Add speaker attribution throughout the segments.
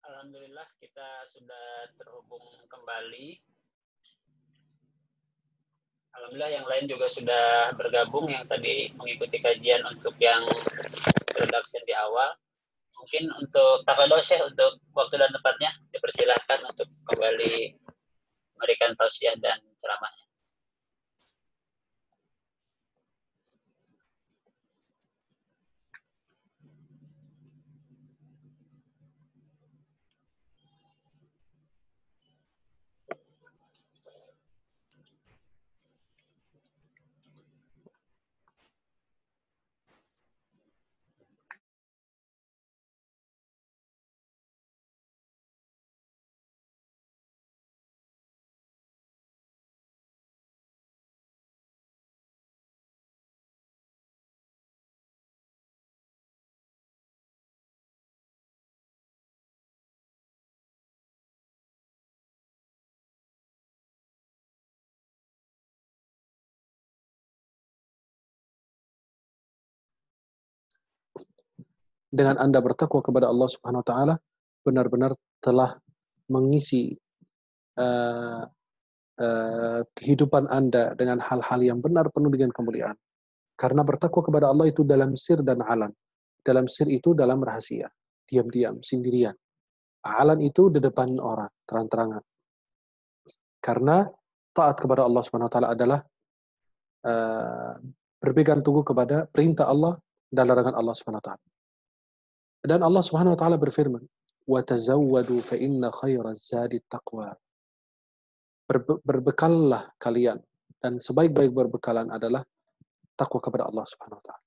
Speaker 1: Alhamdulillah kita sudah terhubung kembali. Alhamdulillah yang lain juga sudah bergabung yang tadi mengikuti kajian untuk yang introduction di awal. Mungkin untuk Tafadol untuk waktu dan tempatnya dipersilahkan untuk kembali memberikan tausiah dan ceramahnya.
Speaker 2: Dengan Anda bertakwa kepada Allah Subhanahu wa taala, benar-benar telah mengisi kehidupan Anda dengan hal-hal yang benar penuh dengan kemuliaan. Karena bertakwa kepada Allah itu dalam sir dan alan. Dalam sir itu dalam rahasia, diam-diam, sendirian. Alan itu di depan orang, terang-terangan. Karena taat kepada Allah Subhanahu wa taala adalah berpegang teguh kepada perintah Allah dan larangan Allah Subhanahu wa taala. Dan Allah Subhanahu wa taala berfirman, "Wa tazawwadu fa inna khairaz zadi taqwa." Berbekallah kalian, dan sebaik-baik berbekalan adalah takwa kepada Allah Subhanahu wa taala.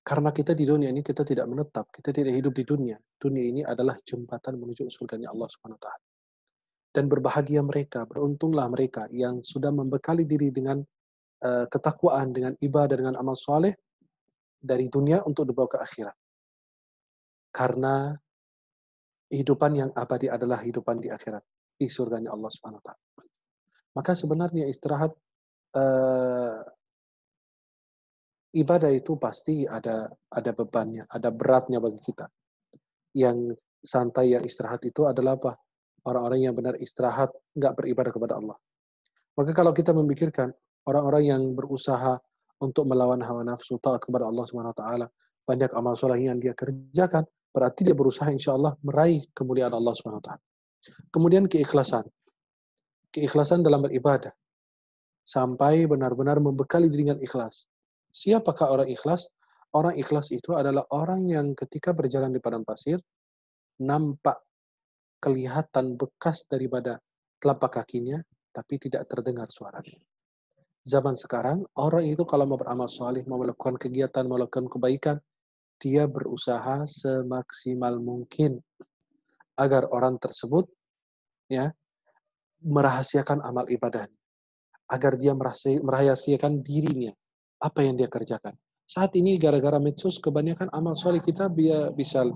Speaker 2: Karena kita di dunia ini kita tidak menetap, kita tidak hidup di dunia. Dunia ini adalah jembatan menuju surganya Allah Subhanahu wa taala. Dan berbahagia mereka, beruntunglah mereka yang sudah membekali diri dengan ketakwaan, dengan ibadah, dengan amal soleh dari dunia untuk dibawa ke akhirat. Karena kehidupan yang abadi adalah kehidupan di akhirat, di surganya Allah Subhanahu wa taala. Maka sebenarnya istirahat ibadah itu pasti ada bebannya, ada beratnya bagi kita. Yang santai, yang istirahat itu adalah apa? Orang-orang yang benar istirahat, nggak beribadah kepada Allah. Maka kalau kita memikirkan orang-orang yang berusaha untuk melawan hawa nafsu, taat kepada Allah Subhanahu wa taala, banyak amal soleh yang dia kerjakan, berarti dia berusaha insya Allah meraih kemuliaan Allah Subhanahu wa taala. Kemudian keikhlasan. Keikhlasan dalam beribadah. Sampai benar-benar membekali diri dengan ikhlas. Siapakah orang ikhlas? Orang ikhlas itu adalah orang yang ketika berjalan di padang pasir, nampak kelihatan bekas daripada telapak kakinya, tapi tidak terdengar suaranya. Zaman sekarang, orang itu kalau mau beramal soleh, mau melakukan kegiatan, mau melakukan kebaikan, dia berusaha semaksimal mungkin agar orang tersebut ya merahasiakan amal ibadahnya, agar dia merahasiakan dirinya, apa yang dia kerjakan. Saat ini gara-gara medsos kebanyakan amal soleh kita bisa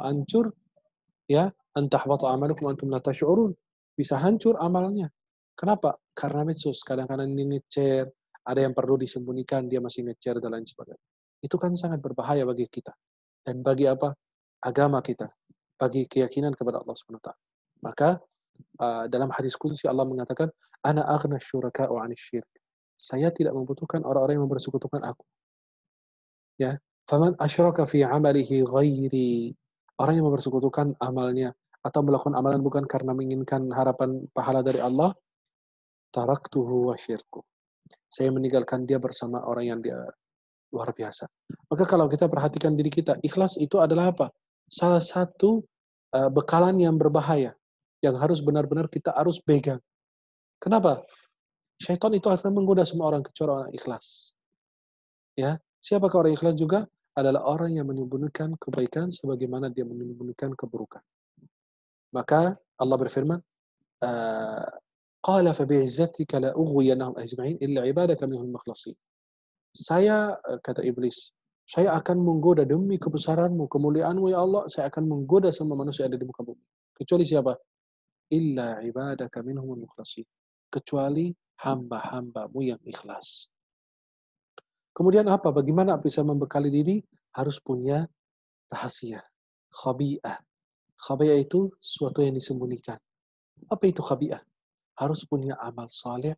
Speaker 2: hancur, ya, entah batu amalukum antum la tash'urun, bisa hancur amalnya. Kenapa? Karena medsos kadang-kadang ini nge-share, ada yang perlu disembunyikan dia masih nge-share dan lain sebagainya. Itu kan sangat berbahaya bagi kita dan bagi apa? Agama kita, bagi keyakinan kepada Allah Subhanahu wa taala. Maka dalam hadis qudsi Allah mengatakan, "Ana aghna syuraka'u 'anil syirk." Saya tidak membutuhkan orang-orang yang mempersekutukan aku. Ya, faman asyraka fi 'amalihi ghairi. Orang yang mempersekutukan amalnya atau melakukan amalan bukan karena menginginkan harapan pahala dari Allah, taraktuhu wa syirku. Saya meninggalkan dia bersama orang yang dia luar biasa. Maka kalau kita perhatikan diri kita, ikhlas itu adalah apa? Salah satu bekalan yang berbahaya yang harus benar-benar kita harus pegang. Kenapa? Syaitan itu akan menggoda semua orang kecuali orang ikhlas. Ya, siapakah orang ikhlas juga? Adalah orang yang menyembunyikan kebaikan sebagaimana dia menyembunyikan keburukan. Maka Allah berfirman, qala fa bi'izzatika la ughwiyannahum ajma'in illa ibadaka minhum mukhlasin. Saya, kata iblis, saya akan menggoda demi kebesaranmu, kemuliaanmu ya Allah, saya akan menggoda semua manusia yang ada di muka bumi. Kecuali siapa? Illa ibadaka minhum mukhlasin. Kecuali hamba-hambamu yang ikhlas. Kemudian apa? Bagaimana bisa membekali diri? Harus punya rahasia, khabi'ah. Khabi'ah itu sesuatu yang disembunyikan. Apa itu khabi'ah? Harus punya amal saleh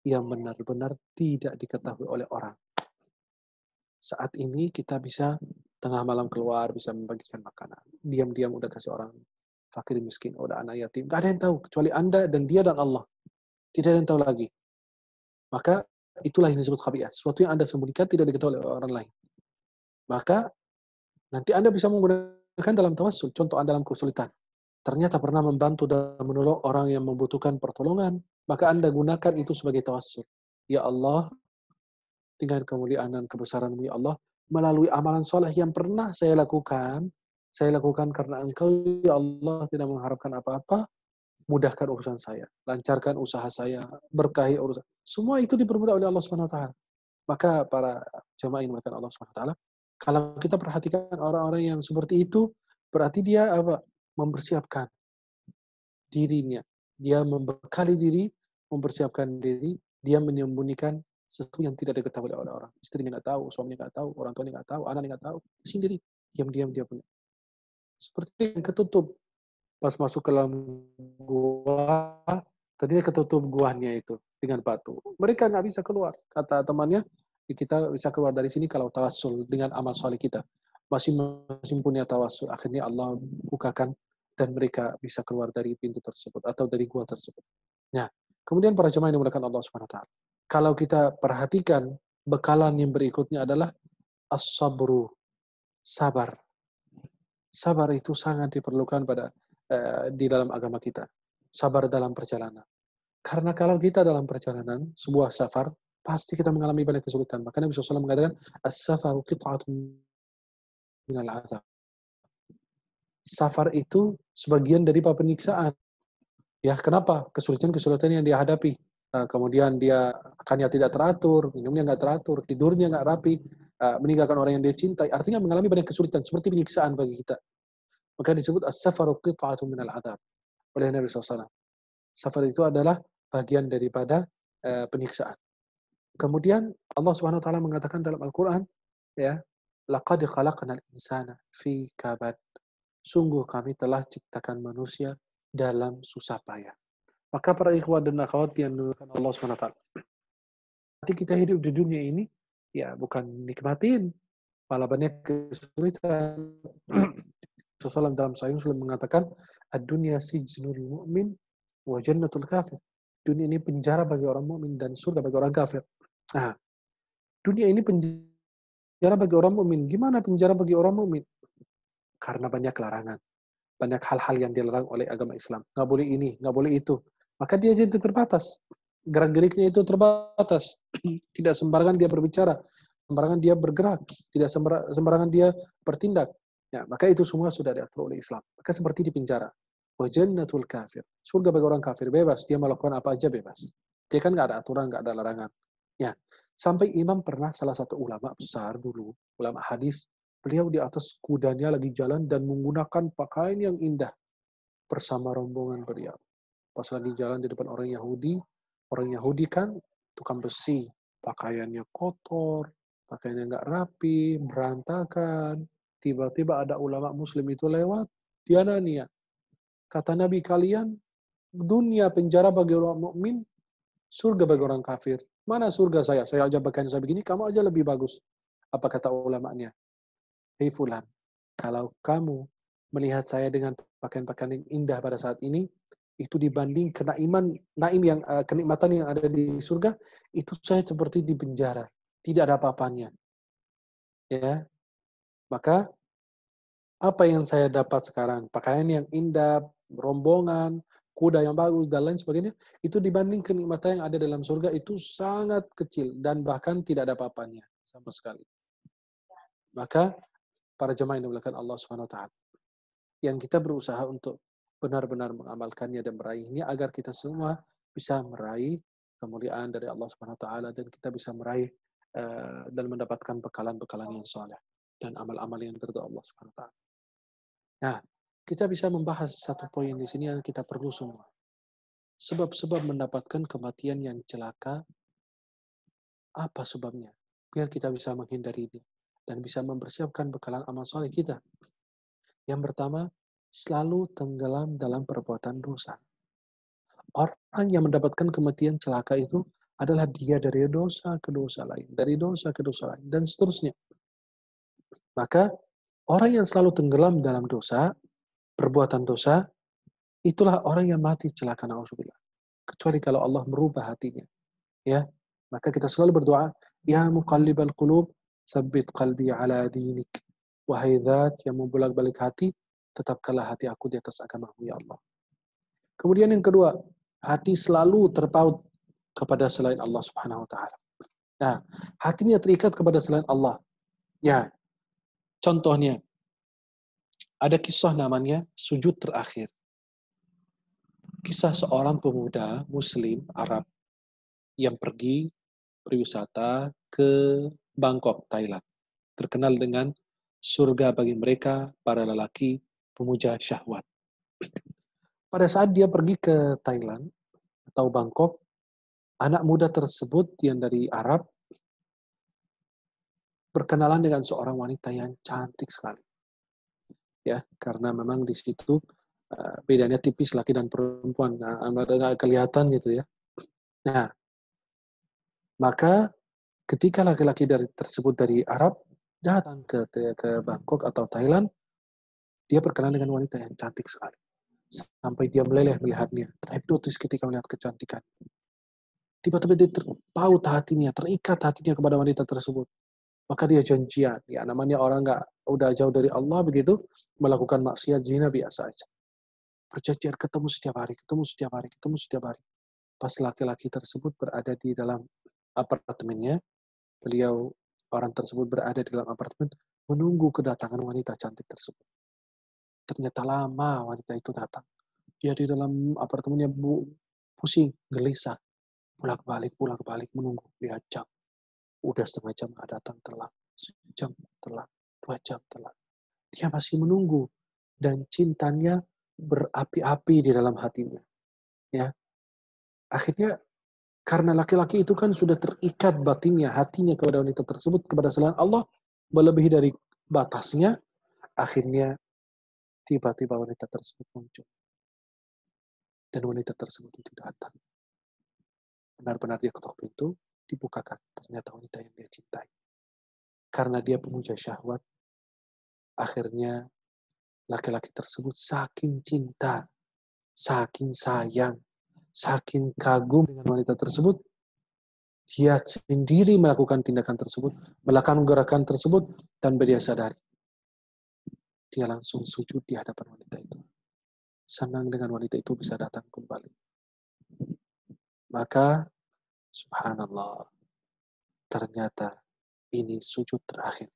Speaker 2: yang benar-benar tidak diketahui oleh orang. Saat ini kita bisa tengah malam keluar, bisa membagikan makanan. Diam-diam udah kasih orang fakir miskin, udah anak yatim. Gak ada yang tahu, kecuali Anda dan dia dan Allah. Tidak ada yang tahu lagi. Maka itulah yang disebut khabi'ah. Sesuatu yang Anda sembunyikan tidak diketahui oleh orang lain. Maka nanti Anda bisa menggunakan dalam tawassul. Contoh Anda dalam kesulitan. Ternyata pernah membantu dan menolong orang yang membutuhkan pertolongan. Maka Anda gunakan itu sebagai tawassul. Ya Allah, dengan kemuliaan dan kebesaran-Mu ya Allah, melalui amalan soleh yang pernah saya lakukan karena Engkau ya Allah tidak mengharapkan apa-apa, mudahkan urusan saya, lancarkan usaha saya, berkahi urusan. Semua itu dipermudah oleh Allah Subhanahu wa taala. Maka para jemaah yang dimuliakan Allah Subhanahu wa taala, kalau kita perhatikan orang-orang yang seperti itu, berarti dia apa? Mempersiapkan dirinya. Dia membekali diri, mempersiapkan diri, dia menyembunyikan sesuatu yang tidak diketahui oleh orang. Istrinya nggak tahu, suaminya nggak tahu, orang tuanya nggak tahu, anaknya nggak tahu. Sendiri, diam-diam dia punya. Seperti yang ketutup pas masuk ke dalam gua, tadinya ketutup guanya itu dengan batu. Mereka nggak bisa keluar. Kata temannya, kita bisa keluar dari sini kalau tawassul dengan amal soleh kita. Masing-masing punya tawassul. Akhirnya Allah bukakan dan mereka bisa keluar dari pintu tersebut atau dari gua tersebut. Nah, kemudian para jemaah yang dimuliakan Allah Subhanahu wa taala. Kalau kita perhatikan bekalan yang berikutnya adalah as-sabru, sabar. Sabar itu sangat diperlukan di dalam agama kita. Sabar dalam perjalanan. Karena kalau kita dalam perjalanan, sebuah safar, pasti kita mengalami banyak kesulitan. Maka Nabi SAW mengatakan, as-safaru qit'atun minal azab. Safar itu sebagian dari penyiksaan. Ya, kenapa? Kesulitan-kesulitan yang dia hadapi. Kemudian dia makannya tidak teratur, minumnya nggak teratur, tidurnya nggak rapi, meninggalkan orang yang dia cintai. Artinya mengalami banyak kesulitan, seperti penyiksaan bagi kita. Maka disebut as-safaru qit'atun minal azab oleh Nabi SAW. Safar itu adalah bagian daripada penyiksaan. Kemudian Allah Subhanahu wa taala mengatakan dalam Al-Qur'an, ya, laqad khalaqnal insana fi kabad. Sungguh kami telah ciptakan manusia dalam susah payah. Maka para ikhwan dan akhwat yang dimuliakan Allah Subhanahu wa taala. Nanti kita hidup di dunia ini ya bukan nikmatin, malah banyak kesulitan. Rasulullah dalam Sahih Muslim mengatakan, "Ad-dunya sijnul mu'min wa jannatul kafir." Dunia ini penjara bagi orang mukmin dan surga bagi orang kafir. Nah, dunia ini penjara bagi orang mukmin. Gimana penjara bagi orang mukmin? Karena banyak larangan. Banyak hal-hal yang dilarang oleh agama Islam. Nggak boleh ini, nggak boleh itu. Maka dia jadi terbatas. Gerak-geriknya itu terbatas. Tidak sembarangan dia berbicara. Sembarangan dia bergerak. Tidak sembarangan dia bertindak. Ya, maka itu semua sudah diatur oleh Islam. Maka seperti di penjara. Wa jannatul kafir. Surga bagi orang kafir. Bebas. Dia melakukan apa aja bebas. Dia kan nggak ada aturan, nggak ada larangan. Ya, sampai imam pernah salah satu ulama besar dulu, ulama hadis, beliau di atas kudanya lagi jalan dan menggunakan pakaian yang indah bersama rombongan beliau. Pas lagi jalan di depan orang Yahudi kan tukang besi, pakaiannya kotor, pakaiannya nggak rapi, berantakan. Tiba-tiba ada ulama muslim itu lewat, dia nanya, kata Nabi kalian, dunia penjara bagi orang mukmin, surga bagi orang kafir. Mana surga saya? Saya aja pakaian saya begini, kamu aja lebih bagus. Apa kata ulamanya? Hei fulan, kalau kamu melihat saya dengan pakaian-pakaian yang indah pada saat ini, itu dibanding naim yang kenikmatan yang ada di surga, itu saya seperti di penjara, tidak ada apa-apanya. Ya, maka apa yang saya dapat sekarang? Pakaian yang indah, rombongan, kuda yang bagus, dan lain sebagainya, itu dibanding kenikmatan yang ada dalam surga itu sangat kecil dan bahkan tidak ada apa-apanya sama sekali. Maka para jemaah yang dimuliakan Allah Subhanahu wa taala, yang kita berusaha untuk benar-benar mengamalkannya dan meraihnya agar kita semua bisa meraih kemuliaan dari Allah Subhanahu wa taala dan kita bisa meraih dan mendapatkan bekalan-bekalan yang saleh dan amal-amal yang ridha Allah Subhanahu wa taala. Nah, kita bisa membahas satu poin di sini yang kita perlu semua. Sebab-sebab mendapatkan kematian yang celaka, apa sebabnya? Biar kita bisa menghindari ini dan bisa mempersiapkan bekalan amal soleh kita. Yang pertama, selalu tenggelam dalam perbuatan dosa. Orang yang mendapatkan kematian celaka itu adalah dia dari dosa ke dosa lain, dari dosa ke dosa lain, dan seterusnya. Maka orang yang selalu tenggelam dalam dosa, perbuatan dosa, itulah orang yang mati celaka, na'udzubillah. Kecuali kalau Allah merubah hatinya. Ya, maka kita selalu berdoa, ya muqallibal qulub, tsabbit qalbi ala dinik. Wahai zat yang membolak-balik hati, tetapkanlah hati aku di atas agamamu, ya Allah. Kemudian yang kedua, hati selalu terpaut kepada selain Allah Subhanahu wa taala. Nah, hatinya terikat kepada selain Allah. Ya, contohnya ada kisah namanya sujud terakhir. Kisah seorang pemuda muslim Arab yang pergi berwisata ke Bangkok, Thailand. Terkenal dengan surga bagi mereka, para lelaki pemuja syahwat. Pada saat dia pergi ke Thailand atau Bangkok, anak muda tersebut yang dari Arab berkenalan dengan seorang wanita yang cantik sekali. Ya, karena memang di situ bedanya tipis laki dan perempuan, nggak kelihatan gitu ya. Nah, maka ketika laki-laki tersebut dari Arab datang ke Bangkok atau Thailand, dia berkenalan dengan wanita yang cantik sekali. Sampai dia meleleh melihatnya, terhipnotis ketika melihat kecantikan. Tiba-tiba dia terpaut hatinya, terikat hatinya kepada wanita tersebut. Maka dia janjian, ya namanya orang nggak udah jauh dari Allah begitu, melakukan maksiat zina biasa aja. Perjanjian ketemu setiap hari, ketemu setiap hari, ketemu setiap hari. Pas laki-laki tersebut berada di dalam apartemennya, beliau orang tersebut berada di dalam apartemen menunggu kedatangan wanita cantik tersebut. Ternyata lama wanita itu datang. Dia di dalam apartemennya pusing, gelisah, pulang-balik menunggu 2 jam. Udah setengah jam nggak datang, telat. Sejam telat, 2 jam telat. Dia masih menunggu dan cintanya berapi-api di dalam hatinya. Ya, akhirnya karena laki-laki itu kan sudah terikat batinnya, hatinya kepada wanita tersebut, kepada selain Allah, melebihi dari batasnya, akhirnya tiba-tiba wanita tersebut muncul. Dan wanita tersebut itu datang. Benar-benar dia ketok pintu, dibukakan. Ternyata wanita yang dia cintai. Karena dia pemuja syahwat, akhirnya laki-laki tersebut saking cinta, saking sayang, saking kagum dengan wanita tersebut, dia sendiri melakukan tindakan tersebut, melakukan gerakan tersebut, dan dia sadari. Dia langsung sujud di hadapan wanita itu. Senang dengan wanita itu bisa datang kembali. Maka, subhanallah, ternyata ini sujud terakhir.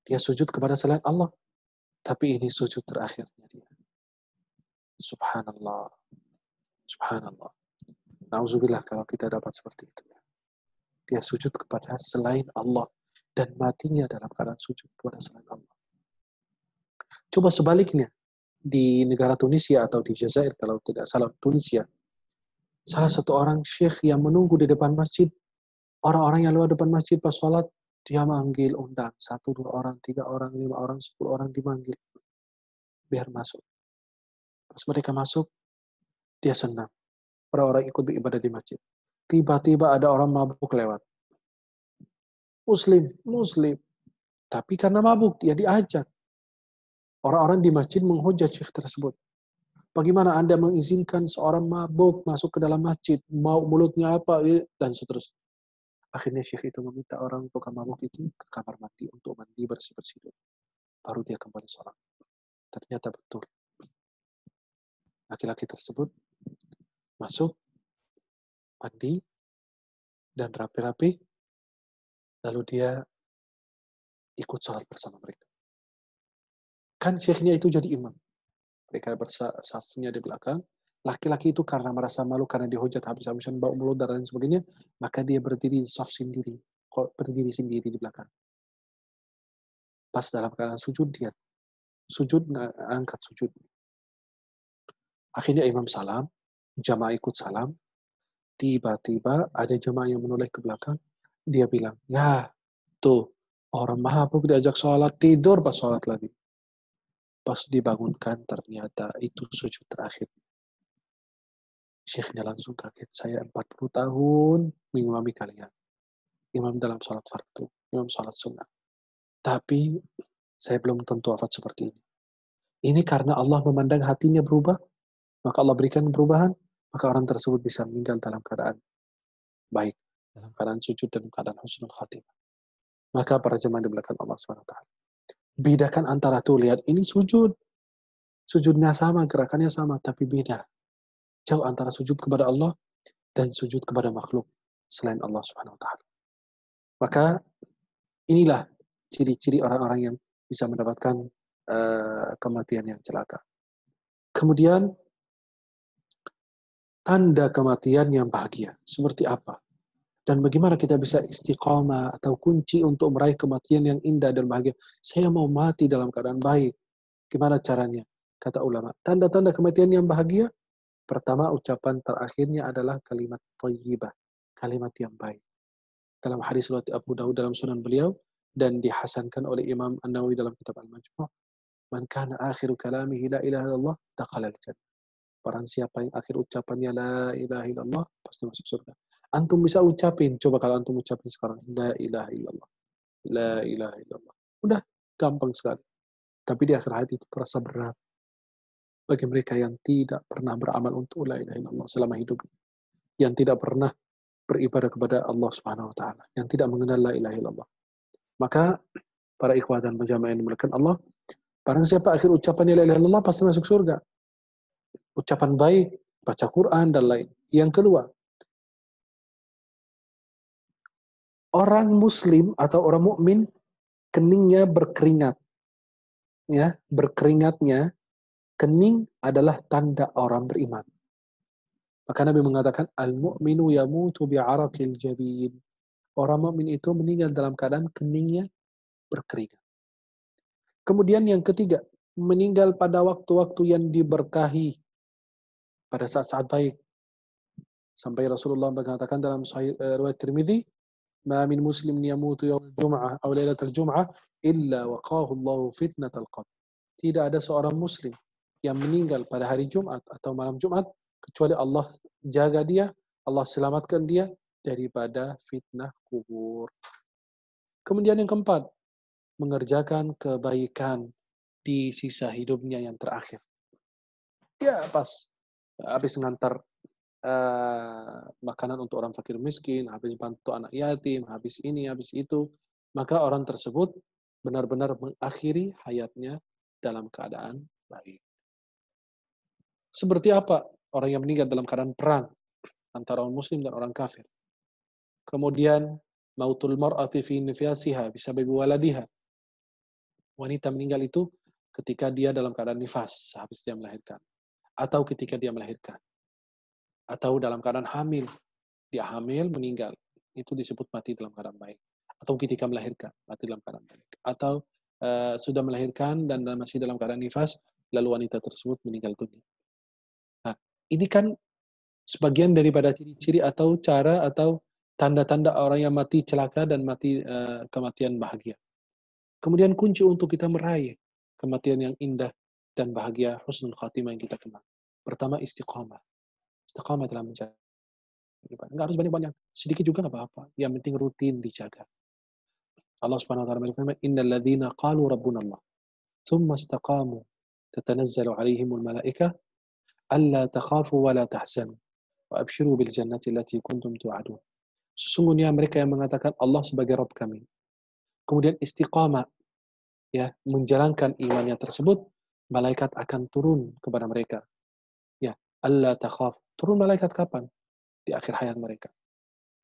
Speaker 2: Dia sujud kepada selain Allah, tapi ini sujud terakhirnya dia. Subhanallah. Subhanallah. Nauzubillah kalau kita dapat seperti itu. Dia sujud kepada selain Allah dan matinya dalam keadaan sujud kepada selain Allah. Coba sebaliknya, di negara Tunisia atau di Jazair kalau tidak salah Tunisia, salah satu orang syekh yang menunggu di depan masjid, orang-orang yang lewat depan masjid pas sholat, dia manggil undang 1, 2 orang, 3 orang, 5 orang, 10 orang dimanggil biar masuk. Pas mereka masuk, dia senang. Orang-orang ikut beribadah di masjid. Tiba-tiba ada orang mabuk lewat. Muslim. Tapi karena mabuk, dia diajak. Orang-orang di masjid menghujat syekh tersebut. Bagaimana Anda mengizinkan seorang mabuk masuk ke dalam masjid? Mau mulutnya apa? Dan seterusnya. Akhirnya syekh itu meminta orang tukang mabuk itu ke kamar mandi untuk mandi bersih-bersih dulu. Baru dia kembali sholat. Ternyata betul. Laki-laki tersebut masuk, mandi, dan rapi-rapi, lalu dia ikut sholat bersama mereka. Kan syekhnya itu jadi imam. Mereka bersafnya di belakang. Laki-laki itu karena merasa malu, karena dihujat habis-habisan bau mulut dan lain sebagainya, maka dia berdiri saf sendiri. Berdiri sendiri di belakang. Pas dalam keadaan sujud, dia sujud, angkat sujud. Akhirnya imam salam, jamaah ikut salam, tiba-tiba ada jamaah yang menoleh ke belakang, dia bilang, ya, tuh, orang mabuk diajak sholat, tidur pas sholat lagi. Pas dibangunkan ternyata itu sujud terakhir. Syekhnya langsung kaget. Saya 40 tahun mengimami kalian. Imam dalam sholat fardu, imam sholat sunnah. Tapi saya belum tentu wafat seperti ini. Ini karena Allah memandang hatinya berubah, maka Allah berikan perubahan, maka orang tersebut bisa meninggal dalam keadaan baik, dalam keadaan sujud dan keadaan husnul khatimah. Maka para jemaah dimuliakan Allah SWT. Bedakan antara tuh, lihat ini sujud. Sujudnya sama, gerakannya sama, tapi beda. Jauh antara sujud kepada Allah dan sujud kepada makhluk selain Allah SWT. Maka inilah ciri-ciri orang-orang yang bisa mendapatkan kematian yang celaka. Kemudian tanda kematian yang bahagia seperti apa? Dan bagaimana kita bisa istiqamah atau kunci untuk meraih kematian yang indah dan bahagia? Saya mau mati dalam keadaan baik. Gimana caranya? Kata ulama, tanda-tanda kematian yang bahagia, pertama ucapan terakhirnya adalah kalimat thayyibah, kalimat yang baik. Dalam hadis riwayat Abu Dawud dalam sunan beliau, dan dihasankan oleh Imam An-Nawawi dalam kitab Al-Majmu', man kana akhiru kalamihi la ilaha illallah dakhala al-jannah. Barang siapa yang akhir ucapannya la ilaha illallah pasti masuk surga. Antum bisa ucapin, coba kalau antum ucapin sekarang la ilaha illallah. La ilaha illallah. Udah gampang sekali. Tapi di akhir hayat itu terasa berat bagi mereka yang tidak pernah beramal untuk la ilaha illallah selama hidupnya. Yang tidak pernah beribadah kepada Allah Subhanahu wa taala, yang tidak mengenal la ilaha illallah. Maka para ikhwah dan penjamaah yang dimuliakan Allah, barang siapa akhir ucapannya la ilaha illallah pasti masuk surga. Ucapan baik, baca Quran dan lain. Yang kedua, orang muslim atau orang mukmin keningnya berkeringat. Ya, berkeringatnya kening adalah tanda orang beriman. Maka Nabi mengatakan al-mu'minu yamutu bi'araqil jabin. Orang mukmin itu meninggal dalam keadaan keningnya berkeringat. Kemudian yang ketiga, meninggal pada waktu-waktu yang diberkahi, pada saat-saat baik. Sampai Rasulullah mengatakan dalam riwayat Tirmidzi, "Ma min muslimin yamutu yaumil jum'ah aw lailatal jum'ah illa waqahu Allahu fitnatal qabr." Tidak ada seorang muslim yang meninggal pada hari Jumat atau malam Jumat kecuali Allah jaga dia, Allah selamatkan dia daripada fitnah kubur. Kemudian yang keempat, mengerjakan kebaikan di sisa hidupnya yang terakhir. Ya, pas habis ngantar makanan untuk orang fakir miskin, habis bantu anak yatim, habis ini, habis itu, maka orang tersebut benar-benar mengakhiri hayatnya dalam keadaan baik. Seperti apa orang yang meninggal dalam keadaan perang antara orang muslim dan orang kafir? Kemudian mautul mar'ati fi nifasiha bisababi waladiha. Wanita meninggal itu ketika dia dalam keadaan nifas, habis dia melahirkan. Atau ketika dia melahirkan. Atau dalam keadaan hamil. Dia hamil, meninggal. Itu disebut mati dalam keadaan baik. Atau ketika melahirkan, mati dalam keadaan baik. Atau sudah melahirkan dan masih dalam keadaan nifas, lalu wanita tersebut meninggal dunia. Nah, ini kan sebagian daripada ciri-ciri atau cara atau tanda-tanda orang yang mati celaka dan mati kematian bahagia. Kemudian kunci untuk kita meraih kematian yang indah dan bahagia, husnul khatimah yang kita kenal. Pertama, istiqamah. Istiqamah dalam menjaga. Nggak harus banyak-banyak. Sedikit juga nggak apa-apa. Yang penting rutin dijaga. Allah Subhanahu wa taala berfirman, "Innal ladzina qalu rabbuna Allah, tsumma istaqamu, tatanazzalu 'alaihimul malaikah alla takhafu wa la tahzanu wa abshiru bil jannati allati kuntum tu'adun." Sesungguhnya mereka yang mengatakan Allah sebagai Rabb kami, kemudian istiqamah, ya, menjalankan imannya tersebut, malaikat akan turun kepada mereka. Ya, alla takhaf. Turun malaikat kapan? Di akhir hayat mereka.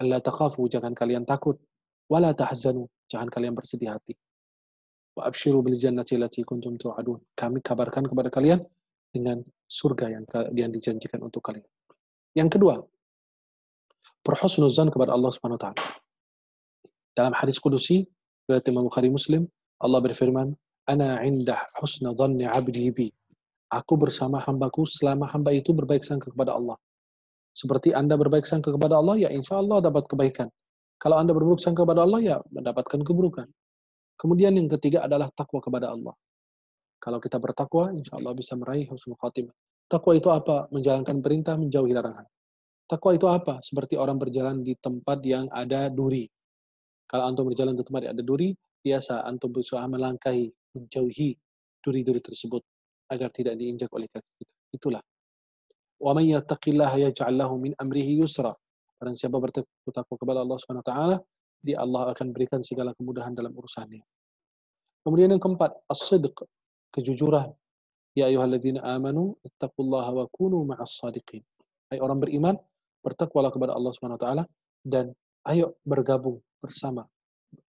Speaker 2: Alla takhafu, jangan kalian takut. Wala tahzanu, jangan kalian bersedih hati. Wa abshiru bil jannati allati kuntum tu'adun. Kami kabarkan kepada kalian dengan surga yang dijanjikan untuk kalian. Yang kedua, berhusnuzan kepada Allah Subhanahu wa taala. Dalam hadis kudusi riwayat Imam Bukhari Muslim, Allah berfirman, "Ana 'inda husna dhanni 'abdi bi." Aku bersama hambaku selama hamba itu berbaik sangka kepada Allah. Seperti Anda berbaik sangka kepada Allah, ya insya Allah dapat kebaikan. Kalau Anda berburuk sangka kepada Allah, ya mendapatkan keburukan. Kemudian yang ketiga adalah takwa kepada Allah. Kalau kita bertakwa, insya Allah bisa meraih husnul khatimah. Takwa itu apa? Menjalankan perintah, menjauhi larangan. Takwa itu apa? Seperti orang berjalan di tempat yang ada duri. Kalau antum berjalan di tempat yang ada duri, biasa antum berusaha melangkahi, menjauhi duri-duri tersebut agar tidak diinjak oleh kaki kita. Itulah. Wa man yattaqillaha yaj'al lahu min amrihi yusra. Barang siapa bertakwa kepada Allah Subhanahu wa taala, dia Allah akan berikan segala kemudahan dalam urusannya. Kemudian yang keempat, as-sidq, kejujuran. Ya ayyuhalladzina amanu ittaqullaha wa kunu ma'as shadiqin. Hai orang beriman, bertakwalah kepada Allah Subhanahu wa taala dan ayo bergabung bersama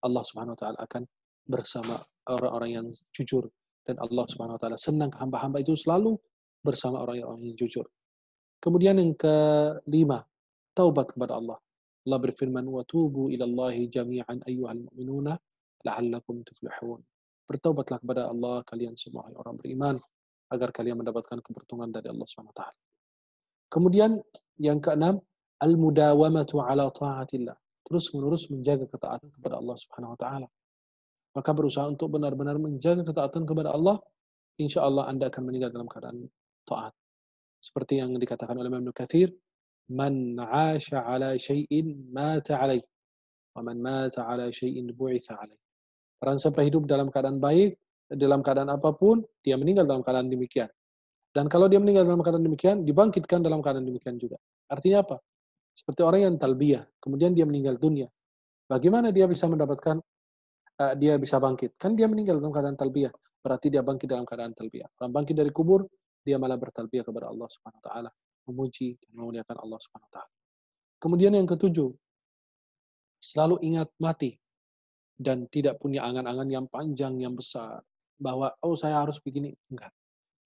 Speaker 2: Allah Subhanahu wa taala, akan bersama orang-orang yang jujur, dan Allah Subhanahu wa taala senang hamba-hamba itu selalu bersama orang-orang yang jujur. Kemudian yang kelima, taubat kepada Allah. Allah berfirman, "Wa tubu ilallahi jami'an ayyuhal mu'minuna la'allakum tuflihun." Bertaubatlah kepada Allah kalian semua orang beriman agar kalian mendapatkan keberuntungan dari Allah Subhanahu wa taala. Kemudian yang keenam, al-mudawamatu ala ta'atillah. Terus-menerus menjaga ketaatan kepada Allah Subhanahu wa taala. Maka berusaha untuk benar-benar menjaga ketaatan kepada Allah, insya Allah Anda akan meninggal dalam keadaan taat. Seperti yang dikatakan oleh Imam Ibnu Katsir, "Man 'asha 'ala syai'in mata 'alaih, wa man mata 'ala syai'in bu'itsa 'alaih." Barang siapa hidup dalam keadaan baik, dalam keadaan apapun, dia meninggal dalam keadaan demikian. Dan kalau dia meninggal dalam keadaan demikian, dibangkitkan dalam keadaan demikian juga. Artinya apa? Seperti orang yang talbiyah, kemudian dia meninggal dunia. Bagaimana dia bisa mendapatkan, dia bisa bangkit? Kan dia meninggal dalam keadaan talbiyah, berarti dia bangkit dalam keadaan talbiyah. Orang bangkit dari kubur, dia malah bertalbiyah kepada Allah Subhanahu wa taala, memuji dan memuliakan Allah Subhanahu wa taala. Kemudian yang ketujuh, selalu ingat mati dan tidak punya angan-angan yang panjang, yang besar, bahwa saya harus begini. Enggak.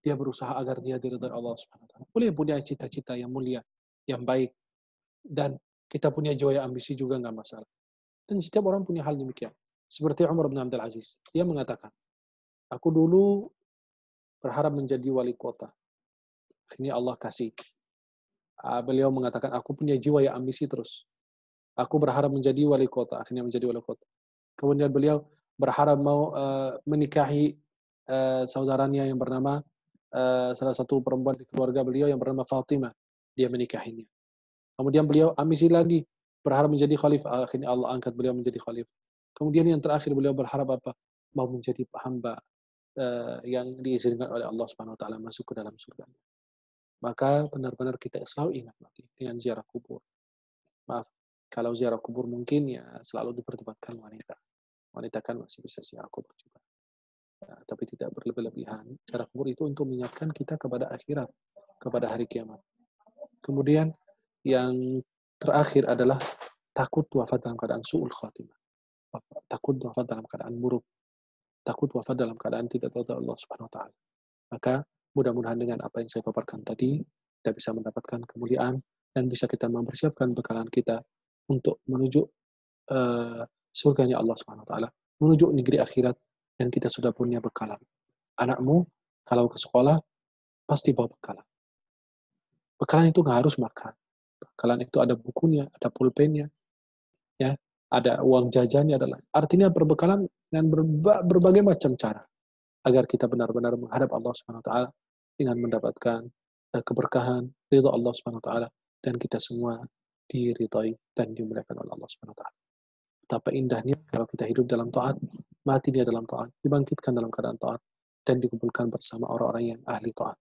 Speaker 2: Dia berusaha agar dia diridhai Allah Subhanahu wa taala. Boleh punya cita-cita yang mulia, yang baik, dan kita punya jiwa ambisi juga enggak masalah. Dan setiap orang punya hal demikian. Seperti Umar bin Abdul Aziz, dia mengatakan, aku dulu berharap menjadi wali kota. Akhirnya Allah kasih. Beliau mengatakan, aku punya jiwa yang ambisi terus. Aku berharap menjadi wali kota, akhirnya menjadi wali kota. Kemudian beliau berharap mau menikahi saudaranya yang bernama salah satu perempuan di keluarga beliau yang bernama Fatimah. Dia menikahinya. Kemudian beliau ambisi lagi, berharap menjadi khalifah. Akhirnya Allah angkat beliau menjadi khalifah. Kemudian yang terakhir beliau berharap apa? Mau menjadi hamba yang diizinkan oleh Allah Subhanahu wa taala masuk ke dalam surga. Maka benar-benar kita selalu ingat mati dengan ziarah kubur. Maaf, kalau ziarah kubur mungkin ya selalu diperdebatkan wanita. Wanita kan masih bisa ziarah kubur juga. Ya, tapi tidak berlebih-lebihan. Ziarah kubur itu untuk mengingatkan kita kepada akhirat, kepada hari kiamat. Kemudian yang terakhir adalah takut wafat dalam keadaan su'ul khatimah. Takut wafat dalam keadaan buruk. Takut wafat dalam keadaan tidak taat Allah Subhanahu wa taala. Maka mudah-mudahan dengan apa yang saya paparkan tadi, kita bisa mendapatkan kemuliaan dan bisa kita mempersiapkan bekalan kita untuk menuju surganya Allah Subhanahu wa taala, menuju negeri akhirat, dan kita sudah punya bekalan. Anakmu kalau ke sekolah pasti bawa bekalan. Bekalan itu nggak harus makan. Bekalan itu ada bukunya, ada pulpennya, ya, ada uang jajannya, artinya berbekalan dengan berbagai macam cara agar kita benar-benar menghadap Allah Subhanahu wa taala dengan mendapatkan keberkahan ridha Allah Subhanahu wa taala, dan kita semua diridhai dan dimuliakan oleh Allah Subhanahu wa taala. Betapa indahnya kalau kita hidup dalam taat, mati dia dalam taat, dibangkitkan dalam keadaan taat, dan dikumpulkan bersama orang-orang yang ahli taat.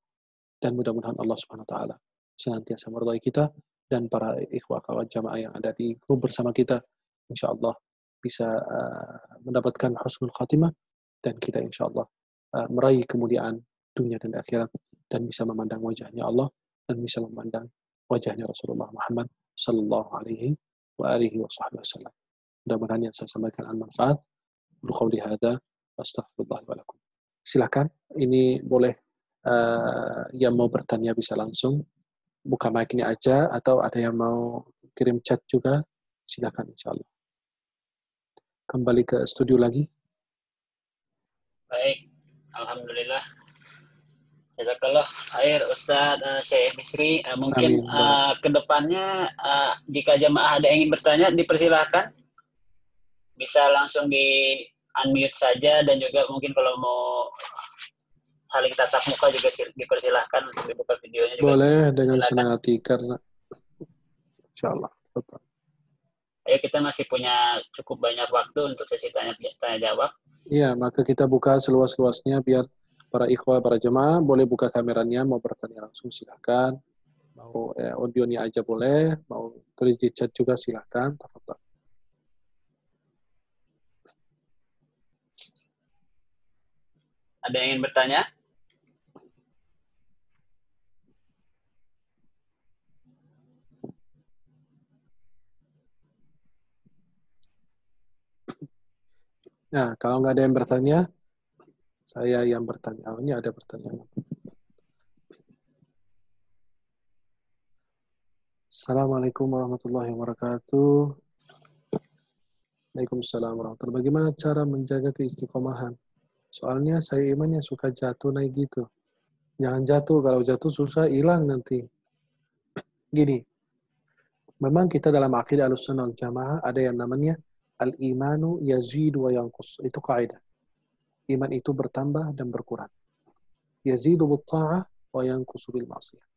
Speaker 2: Dan mudah-mudahan Allah Subhanahu wa taala senantiasa meridhai kita, dan para ikhwah akhwat jamaah yang ada di grup bersama kita insyaallah bisa mendapatkan husnul khatimah, dan kita insyaallah meraih kemuliaan dunia dan akhirat, dan bisa memandang wajahnya Allah, dan bisa memandang wajahnya Rasulullah Muhammad sallallahu alaihi wa alihi wasallam. Mudah-mudahan yang saya sampaikan bermanfaat. Qouli hadza astaghfirullah wa lakum. Silakan, ini boleh yang mau bertanya bisa langsung buka mic-nya aja, atau ada yang mau kirim chat juga, silakan insyaallah. Kembali ke studio lagi.
Speaker 1: Baik, alhamdulillah. Jazakallah khair Ustadz Syekh Misri. Mungkin ke depannya jika jamaah ada yang ingin bertanya, dipersilahkan. Bisa langsung di unmute saja, dan juga mungkin kalau mau saling tatap muka juga dipersilahkan untuk dibuka videonya juga.
Speaker 2: Boleh dengan
Speaker 1: Silakan.
Speaker 2: senang hati karena insyaallah.
Speaker 1: Ayo, kita masih punya cukup banyak waktu untuk sesi tanya jawab.
Speaker 2: Iya, maka kita buka seluas-luasnya biar para ikhwah, para jemaah boleh buka kameranya, mau bertanya langsung silakan. Mau audionya aja boleh, mau tulis di chat juga silakan. Tafadhal.
Speaker 1: Ada yang ingin bertanya?
Speaker 2: Nah, kalau nggak ada yang bertanya, saya yang bertanya. Oh, ini ada pertanyaan. Assalamualaikum warahmatullahi wabarakatuh. Waalaikumsalam warahmatullahi wabarakatuh. Bagaimana cara menjaga keistiqomahan? Soalnya saya imannya suka jatuh naik gitu. Jangan jatuh, kalau jatuh susah hilang nanti. Gini, memang kita dalam akidah Ahlussunnah wal Jamaah ada yang namanya al-imanu yazidu wa yanqus. Itu kaidah. Iman itu bertambah dan berkurang. Yazidu bil ta'ah wa yanqusu bil ma'siyah.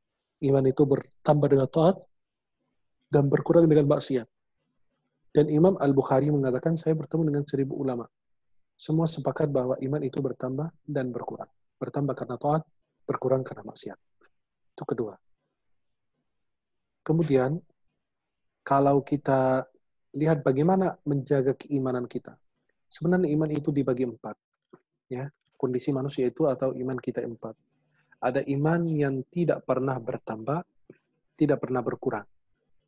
Speaker 2: Iman itu bertambah dengan taat dan berkurang dengan maksiat. Dan Imam Al-Bukhari mengatakan, saya bertemu dengan 1000 ulama. Semua sepakat bahwa iman itu bertambah dan berkurang. Bertambah karena taat, berkurang karena maksiat. Itu kedua. Kemudian, kalau kita lihat bagaimana menjaga keimanan kita. Sebenarnya iman itu dibagi 4. Ya, kondisi manusia itu atau iman kita 4. Ada iman yang tidak pernah bertambah, tidak pernah berkurang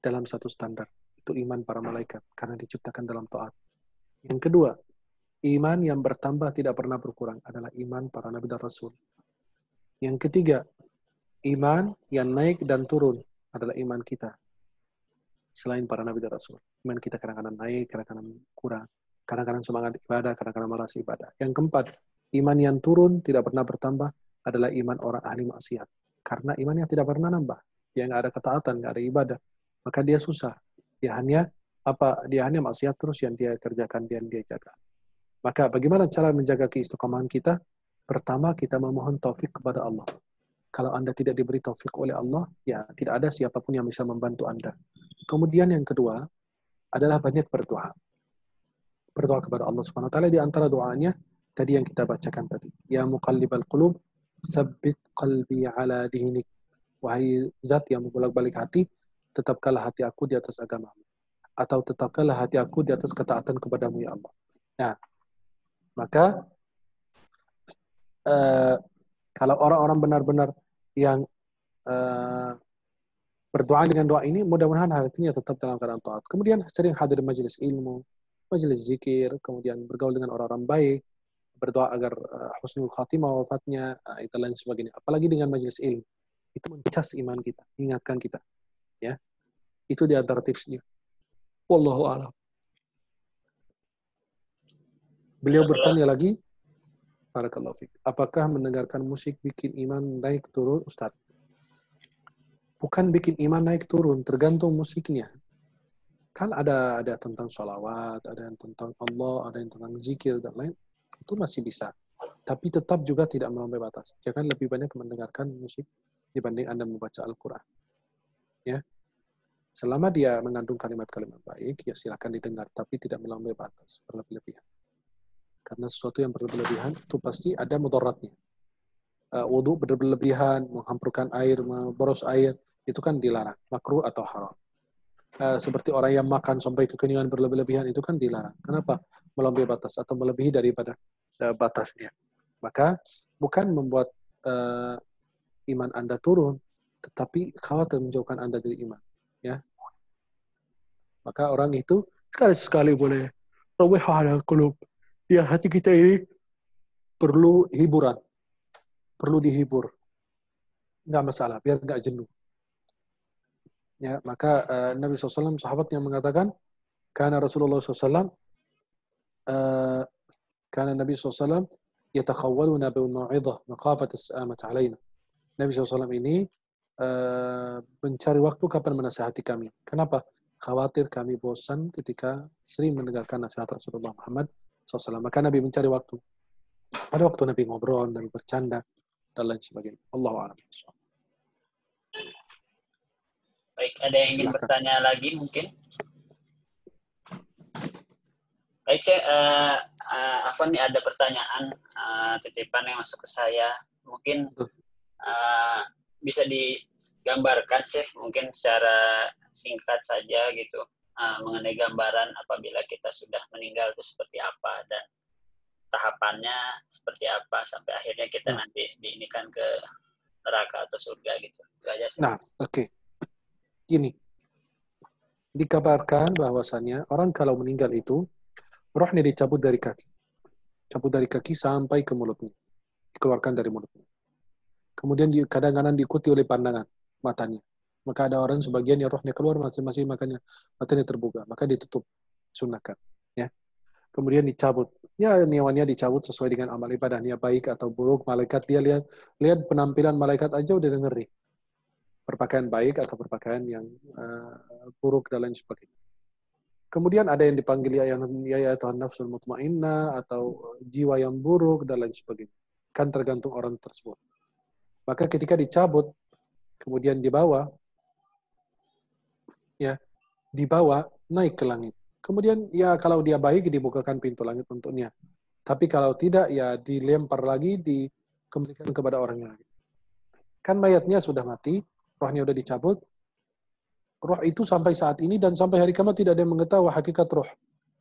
Speaker 2: dalam satu standar. Itu iman para malaikat, karena diciptakan dalam taat. Yang kedua, iman yang bertambah tidak pernah berkurang adalah iman para nabi dan rasul. Yang ketiga, iman yang naik dan turun adalah iman kita. Selain para nabi dan rasul. Iman kita kadang-kadang naik, kadang-kadang kurang. Kadang-kadang semangat ibadah, kadang-kadang malas ibadah. Yang keempat, iman yang turun tidak pernah bertambah adalah iman orang ahli maksiat. Karena imannya tidak pernah nambah. Dia nggak ada ketaatan, nggak ada ibadah. Maka dia susah. Dia hanya maksiat terus yang dia kerjakan, dia jaga. Maka bagaimana cara menjaga keistiqomahan kita? Pertama, kita memohon taufik kepada Allah. Kalau Anda tidak diberi taufik oleh Allah, ya tidak ada siapapun yang bisa membantu Anda. Kemudian yang kedua adalah banyak berdoa. Berdoa kepada Allah Subhanahu wa taala. Di antara doanya tadi yang kita bacakan tadi. Ya muqallibal qulub, tsabbit qalbi ala dinik. Wahai zat yang membolak-balik hati, tetapkanlah hati aku di atas agamamu. Atau tetapkanlah hati aku di atas ketaatan kepadamu ya Allah. Nah, maka kalau orang-orang benar-benar yang berdoa dengan doa ini, mudah-mudahan hatinya tetap dalam keadaan taat. Kemudian sering hadir majelis ilmu, majelis zikir, kemudian bergaul dengan orang-orang baik, berdoa agar husnul khatimah wafatnya, itu lain sebagainya. Apalagi dengan majelis ilmu. Itu mencas iman kita, mengingatkan kita. Ya, itu di antara tipsnya. Wallahu a'lam. Beliau bertanya lagi, barakallahu fiik. Apakah mendengarkan musik bikin iman naik turun, Ustaz? Bukan bikin iman naik turun, tergantung musiknya. Kan ada tentang sholawat, ada yang tentang Allah, ada yang tentang zikir dan lain. Itu masih bisa. Tapi tetap juga tidak melampaui batas. Jangan lebih banyak mendengarkan musik dibanding Anda membaca Al-Quran. Ya. Selama dia mengandung kalimat-kalimat baik, ya silakan didengar, tapi tidak melampaui batas, berlebih-lebihan. Karena sesuatu yang berlebihan itu pasti ada mudaratnya. Wudu berlebihan, menghampurkan air, memboros air, itu kan dilarang, makruh atau haram. Seperti orang yang makan sampai kekenyangan berlebihan itu kan dilarang. Kenapa? Melampaui batas atau melebihi daripada batasnya. Maka bukan membuat iman Anda turun, tetapi khawatir menjauhkan Anda dari iman. Ya. Maka orang itu sekali boleh rawihana qulub. Ya, hati kita ini perlu hiburan. Perlu dihibur. Nggak masalah, biar nggak jenuh. Ya, maka Nabi SAW, sahabat yang mengatakan, karena Rasulullah SAW, karena Nabi SAW, yatakhawwaluna bil mau'izah, maqafat as-amat alaina. Nabi SAW ini mencari waktu kapan menasihati kami. Kenapa? Khawatir kami bosan ketika sering mendengarkan nasihat Rasulullah Muhammad SAW. Maka Nabi mencari waktu. Ada waktu Nabi ngobrol, Nabi bercanda. dan lain sebagainya. Allahu a'lam.
Speaker 1: Baik, ada yang ingin
Speaker 2: Silakan.
Speaker 1: bertanya lagi mungkin? Baik, saya Afwan, nih ada pertanyaan titipan yang masuk ke saya. Mungkin bisa digambarkan sih, mungkin secara singkat saja gitu, mengenai gambaran apabila kita sudah meninggal itu seperti apa dan tahapannya seperti apa sampai akhirnya kita nanti diinikan ke neraka atau surga gitu. Itu aja sih.
Speaker 2: Nah, oke. Gini, dikabarkan bahwasannya orang kalau meninggal itu rohnya dicabut dari kaki. Cabut dari kaki sampai ke mulutnya. Dikeluarkan dari mulutnya. Kemudian kadang-kadang diikuti oleh pandangan matanya. Maka ada orang sebagian yang rohnya keluar masing-masing makanya matanya terbuka. Maka ditutup. Sunahkan. Ya. Kemudian dicabut. Ya, nyawanya dicabut sesuai dengan amal ibadahnya baik atau buruk. Malaikat dia lihat penampilan malaikat aja udah ngeri. Berpakaian baik atau berpakaian yang buruk dan lain sebagainya. Kemudian ada yang dipanggil ya Tuhan nafsul mutmainnah atau jiwa yang buruk dan lain sebagainya. Kan tergantung orang tersebut. Maka ketika dicabut, kemudian dibawa naik ke langit. Kemudian ya kalau dia baik dibukakan pintu langit untuknya. Tapi kalau tidak ya dilempar lagi, dikembalikan kepada orangnya lagi. Kan mayatnya sudah mati, rohnya sudah dicabut. Roh itu sampai saat ini dan sampai hari kiamat tidak ada yang mengetahui hakikat roh.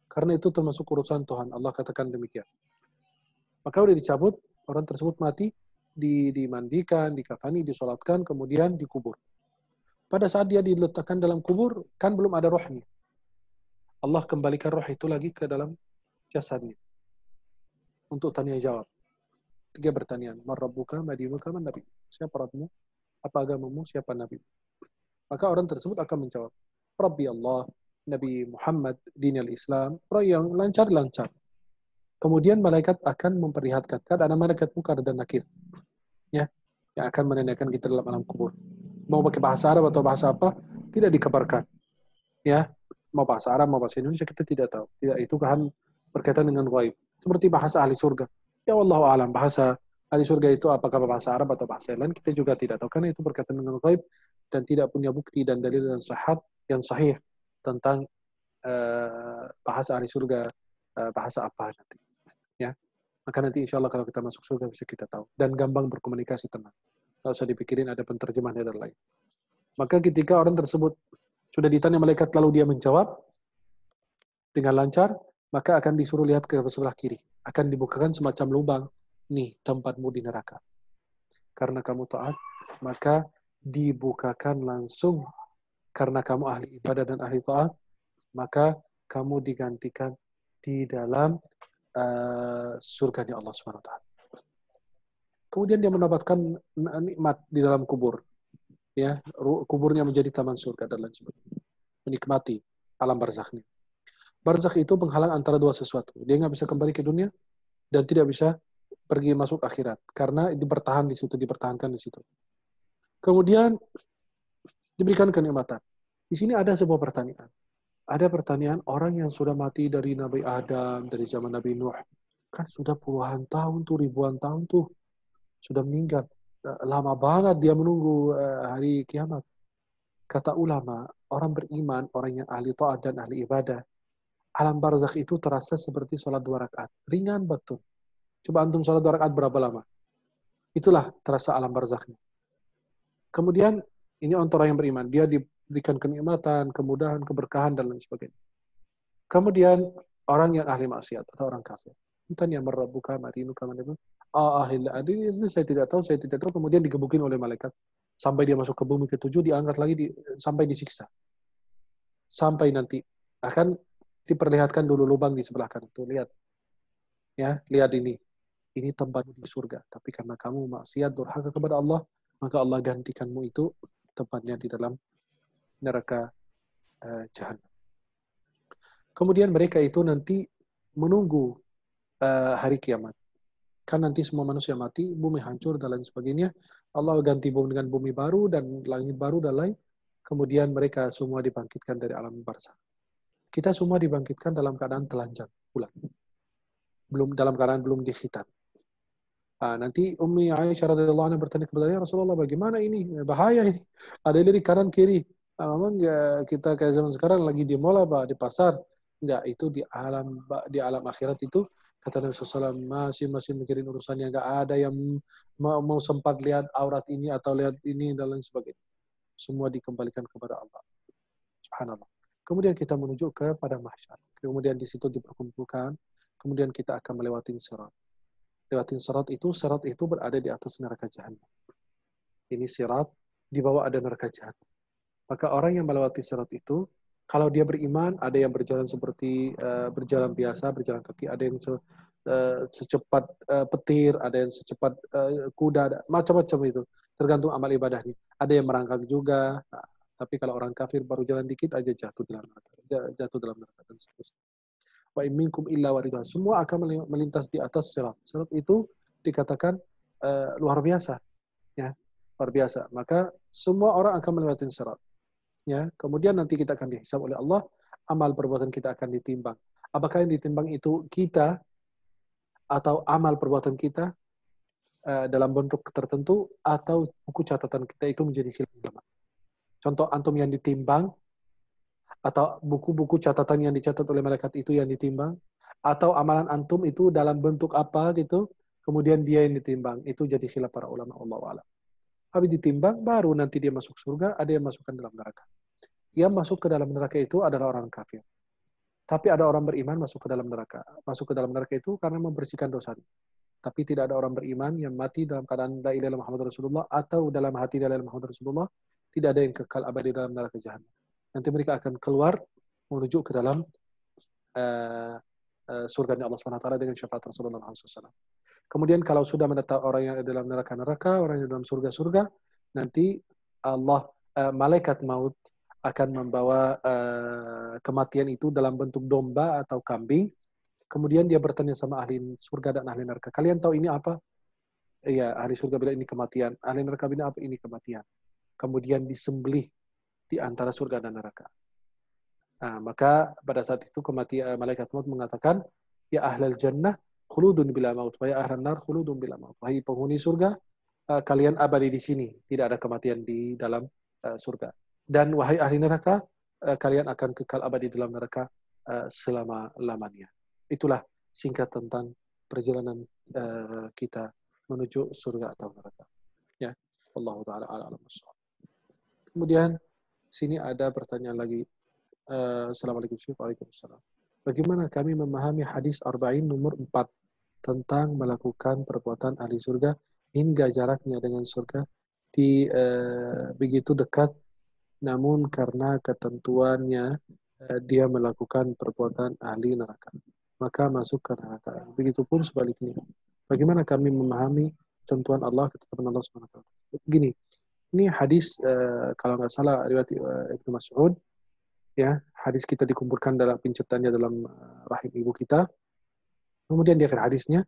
Speaker 2: Karena itu termasuk urusan Tuhan. Allah katakan demikian. Maka udah dicabut, orang tersebut mati, dimandikan, dikafani, disolatkan, kemudian dikubur. Pada saat dia diletakkan dalam kubur, kan belum ada rohnya. Allah kembalikan roh itu lagi ke dalam jasadnya. Untuk tanya jawab. 3 pertanyaan. Man rabbuka, ma dinuka, man nabi. Siapa Rabbmu? Apa agamamu? Siapa Nabi? Maka orang tersebut akan menjawab, Rabbi Allah, Nabi Muhammad, dinil Islam, orang yang lancar-lancar. Kemudian malaikat akan memperlihatkan, kan ada malaikat Munkar dan Nakir, ya, yang akan menanyakan kita dalam alam kubur. Mau pakai bahasa Arab atau bahasa apa, tidak dikabarkan. Ya, mau bahasa Arab, mau bahasa Indonesia, kita tidak tahu. Tidak, itu kan berkaitan dengan ghaib. Seperti bahasa ahli surga. Ya wallahu alam, bahasa ahli surga itu apakah bahasa Arab atau bahasa lain, kita juga tidak tahu. Karena itu berkaitan dengan ghaib dan tidak punya bukti dan dalil dan yang sahih tentang bahasa ahli surga, bahasa apa nanti. Ya, maka nanti insya Allah kalau kita masuk surga bisa kita tahu. Dan gampang berkomunikasi, tenang. Tidak usah dipikirin ada penterjemahan dan lain. Maka ketika orang tersebut sudah ditanya malaikat lalu dia menjawab dengan lancar, maka akan disuruh lihat ke sebelah kiri. Akan dibukakan semacam lubang. Nih, tempatmu di neraka. Karena kamu taat, maka dibukakan langsung. Karena kamu ahli ibadah dan ahli taat, maka kamu digantikan di dalam surganya Allah SWT. Kemudian dia mendapatkan nikmat di dalam kubur. Ya, kuburnya menjadi taman surga dan lain sebagainya. Menikmati alam barzakhnya. Barzakh itu penghalang antara dua sesuatu. Dia nggak bisa kembali ke dunia dan tidak bisa pergi masuk akhirat karena dipertahankan di situ. Kemudian diberikan kenikmatan. Di sini ada sebuah pertanyaan. Ada pertanyaan orang yang sudah mati dari Nabi Adam, dari zaman Nabi Nuh. Kan sudah puluhan tahun tuh, ribuan tahun tuh. Sudah meninggal. Lama banget dia menunggu hari kiamat. Kata ulama, orang beriman, orang yang ahli taat dan ahli ibadah, alam barzakh itu terasa seperti sholat 2 rakaat. Ringan betul. Coba antum sholat 2 rakaat berapa lama? Itulah terasa alam barzakhnya. Kemudian, ini untuk orang yang beriman. Dia diberikan kenikmatan, kemudahan, keberkahan, dan lain sebagainya. Kemudian, orang yang ahli maksiat atau orang kafir. Tanya merabbuka matinuka manimu. Saya tidak tahu. Kemudian digebukin oleh malaikat. Sampai dia masuk ke bumi ke-7, diangkat lagi sampai disiksa. Sampai nanti akan diperlihatkan dulu lubang di sebelah kanan. Tuh, lihat. Ya, lihat ini. Ini tempat di surga. Tapi karena kamu maksiat, durhaka kepada Allah, maka Allah gantikanmu itu tempatnya di dalam neraka jahanam. Kemudian mereka itu nanti menunggu hari kiamat. Kan nanti semua manusia mati, bumi hancur dan lain sebagainya. Allah ganti bumi dengan bumi baru dan langit baru dan lain. Kemudian mereka semua dibangkitkan dari alam barzakh. Kita semua dibangkitkan dalam keadaan telanjang, bulat. Dalam keadaan belum dikhitan. Nanti Ummi Aisyah radhiyallahu anha bertanya kepada dia, Rasulullah, bagaimana ini? Bahaya ini. Ada lirik kanan kiri. Memang kita kayak zaman sekarang lagi di mall apa di pasar. Enggak, itu di alam akhirat itu kata Nabi SAW, masing-masing mikirin urusannya, enggak ada yang mau sempat lihat aurat ini atau lihat ini dan lain sebagainya. Semua dikembalikan kepada Allah. Subhanallah. Kemudian kita menuju kepada mahsyar. Kemudian di situ diperkumpulkan. Kemudian kita akan melewati sirat. Lewatin sirat itu berada di atas neraka jahanam. Ini sirat, di bawah ada neraka jahanam. Maka orang yang melewati sirat itu, kalau dia beriman, ada yang berjalan seperti berjalan biasa, berjalan kaki, ada yang secepat petir, ada yang secepat kuda, macam-macam itu. Tergantung amal ibadahnya. Ada yang merangkak juga. Nah, tapi kalau orang kafir baru jalan dikit aja jatuh dalam neraka dan seterusnya. Wa in minkum illa waridha. Semua akan melintas di atas sirat. Sirat itu dikatakan luar biasa, ya, luar biasa. Maka semua orang akan melewati sirat. Ya, kemudian nanti kita akan dihisab oleh Allah, amal perbuatan kita akan ditimbang. Apakah yang ditimbang itu kita atau amal perbuatan kita dalam bentuk tertentu atau buku catatan kita, itu menjadi khilaf ulama. Contoh antum yang ditimbang atau buku-buku catatan yang dicatat oleh malaikat itu yang ditimbang, atau amalan antum itu dalam bentuk apa gitu, kemudian dia yang ditimbang, itu jadi khilaf para ulama, Allahu a'lam. Habis ditimbang, baru nanti dia masuk surga, ada yang masukkan dalam neraka. Yang masuk ke dalam neraka itu adalah orang kafir. Tapi ada orang beriman masuk ke dalam neraka. Masuk ke dalam neraka itu karena membersihkan dosanya. Tapi tidak ada orang beriman yang mati dalam keadaan la ilaha illallah Muhammad Rasulullah atau dalam hati la ilaha illallah Muhammad Rasulullah, tidak ada yang kekal abadi dalam neraka jahanam. Nanti mereka akan keluar menuju ke dalam surga Allah SWT dengan syafaat Rasulullah SAW. Kemudian kalau sudah menetap orang yang ada dalam neraka-neraka, orang yang dalam surga-surga, nanti Allah, malaikat maut akan membawa kematian itu dalam bentuk domba atau kambing. Kemudian dia bertanya sama ahli surga dan ahli neraka, kalian tahu ini apa? Iya, ahli surga bilang ini kematian. Ahli neraka bilang apa? Ini kematian. Kemudian disembelih di antara surga dan neraka. Nah, maka pada saat itu kematian malaikat maut mengatakan, ya ahlal jannah khuludun bila maut, wa ya ahlan nar khuludun bila maut. Wahai penghuni surga, kalian abadi di sini, tidak ada kematian di dalam surga. Dan wahai ahli neraka, kalian akan kekal abadi dalam neraka selama-lamanya. Itulah singkat tentang perjalanan kita menuju surga atau neraka. Ya, Allah taala a'lam. Kemudian sini ada pertanyaan lagi. Assalamualaikum warahmatullahi wabarakatuh. Bagaimana kami memahami hadis Arba'in nomor 4 tentang melakukan perbuatan ahli surga hingga jaraknya dengan surga begitu dekat, namun karena ketentuannya dia melakukan perbuatan ahli neraka, maka masuk ke neraka. Begitupun sebaliknya. Bagaimana kami memahami ketentuan Allah, ketetapan Allah SWT? Begini, ini hadis kalau nggak salah riwayat Ibnu Mas'ud. Ya, hadis kita dikumpulkan dalam pincetannya dalam rahim ibu kita. Kemudian di akhir hadisnya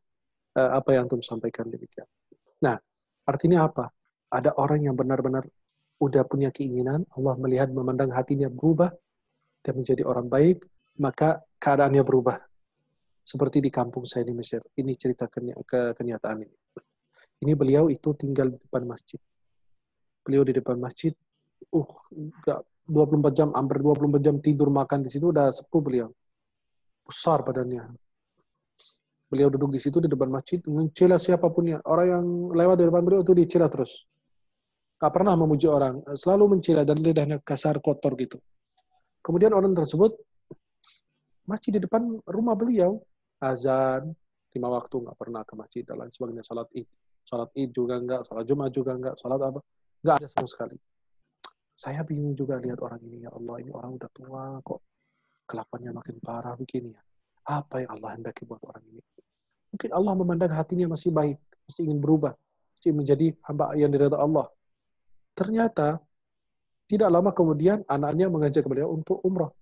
Speaker 2: apa yang antum sampaikan demikian. Nah, artinya apa? Ada orang yang benar-benar udah punya keinginan, Allah melihat, memandang hatinya berubah dan menjadi orang baik, maka keadaannya berubah. Seperti di kampung saya di Mesir. Ini cerita kenyataan ini. Ini beliau itu tinggal di depan masjid. Beliau di depan masjid, enggak 24 jam, hampir 24 jam tidur makan di situ, udah sepuh beliau. Besar badannya. Beliau duduk di situ di depan masjid, mencela siapapun ya. Orang yang lewat di depan beliau itu dicela terus. Gak pernah memuji orang, selalu mencela dan lidahnya kasar, kotor gitu. Kemudian orang tersebut masjid di depan rumah beliau, azan 5 waktu, nggak pernah ke masjid dan lain sebagainya. Salat id juga enggak, salat Jumat juga enggak, salat apa, enggak ada sama sekali. Saya bingung juga lihat orang ini, ya Allah, ini orang udah tua kok kelakuannya makin parah begini ya. Apa yang Allah hendaki buat orang ini? Mungkin Allah memandang hatinya masih baik, masih ingin berubah, masih menjadi hamba yang diridhai Allah. Ternyata tidak lama kemudian anaknya mengajak beliau untuk umrah.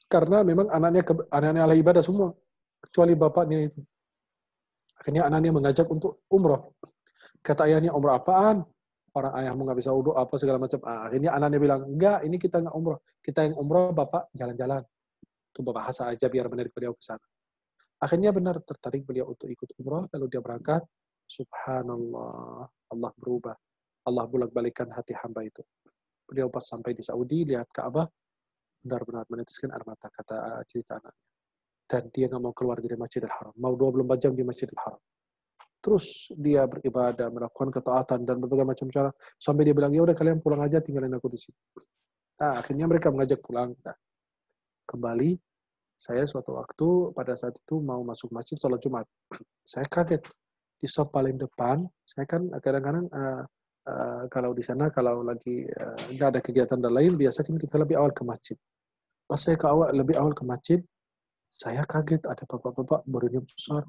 Speaker 2: Karena memang anaknya ahli ibadah semua, kecuali bapaknya itu. Akhirnya anaknya mengajak untuk umrah. Kata ayahnya, umrah apaan? Orang ayahmu nggak bisa wudhu apa segala macam. Akhirnya anaknya bilang, enggak, ini kita nggak umrah. Kita yang umrah, bapak jalan-jalan. Itu bapak bahasa aja biar menarik beliau ke sana. Akhirnya benar tertarik beliau untuk ikut umrah, lalu dia berangkat. Subhanallah, Allah berubah. Allah bolak-balikan hati hamba itu. Beliau pas sampai di Saudi, lihat Ka'bah, benar-benar meneteskan air mata, kata cerita anaknya. Dan dia nggak mau keluar dari Masjidil Haram. Mau 24 jam di Masjidil Haram. Terus dia beribadah, melakukan ketaatan, dan berbagai macam cara. Sampai dia bilang, ya udah kalian pulang aja, tinggalin aku di sini. Nah, akhirnya mereka mengajak pulang. Nah, kembali, saya suatu waktu pada saat itu mau masuk masjid sholat Jumat. Saya kaget. Di sop paling depan, saya kan kadang-kadang kalau di sana, kalau lagi nggak ada kegiatan dan lain, biasanya kita lebih awal ke masjid. Pas saya lebih awal ke masjid, saya kaget ada bapak-bapak barunya besar,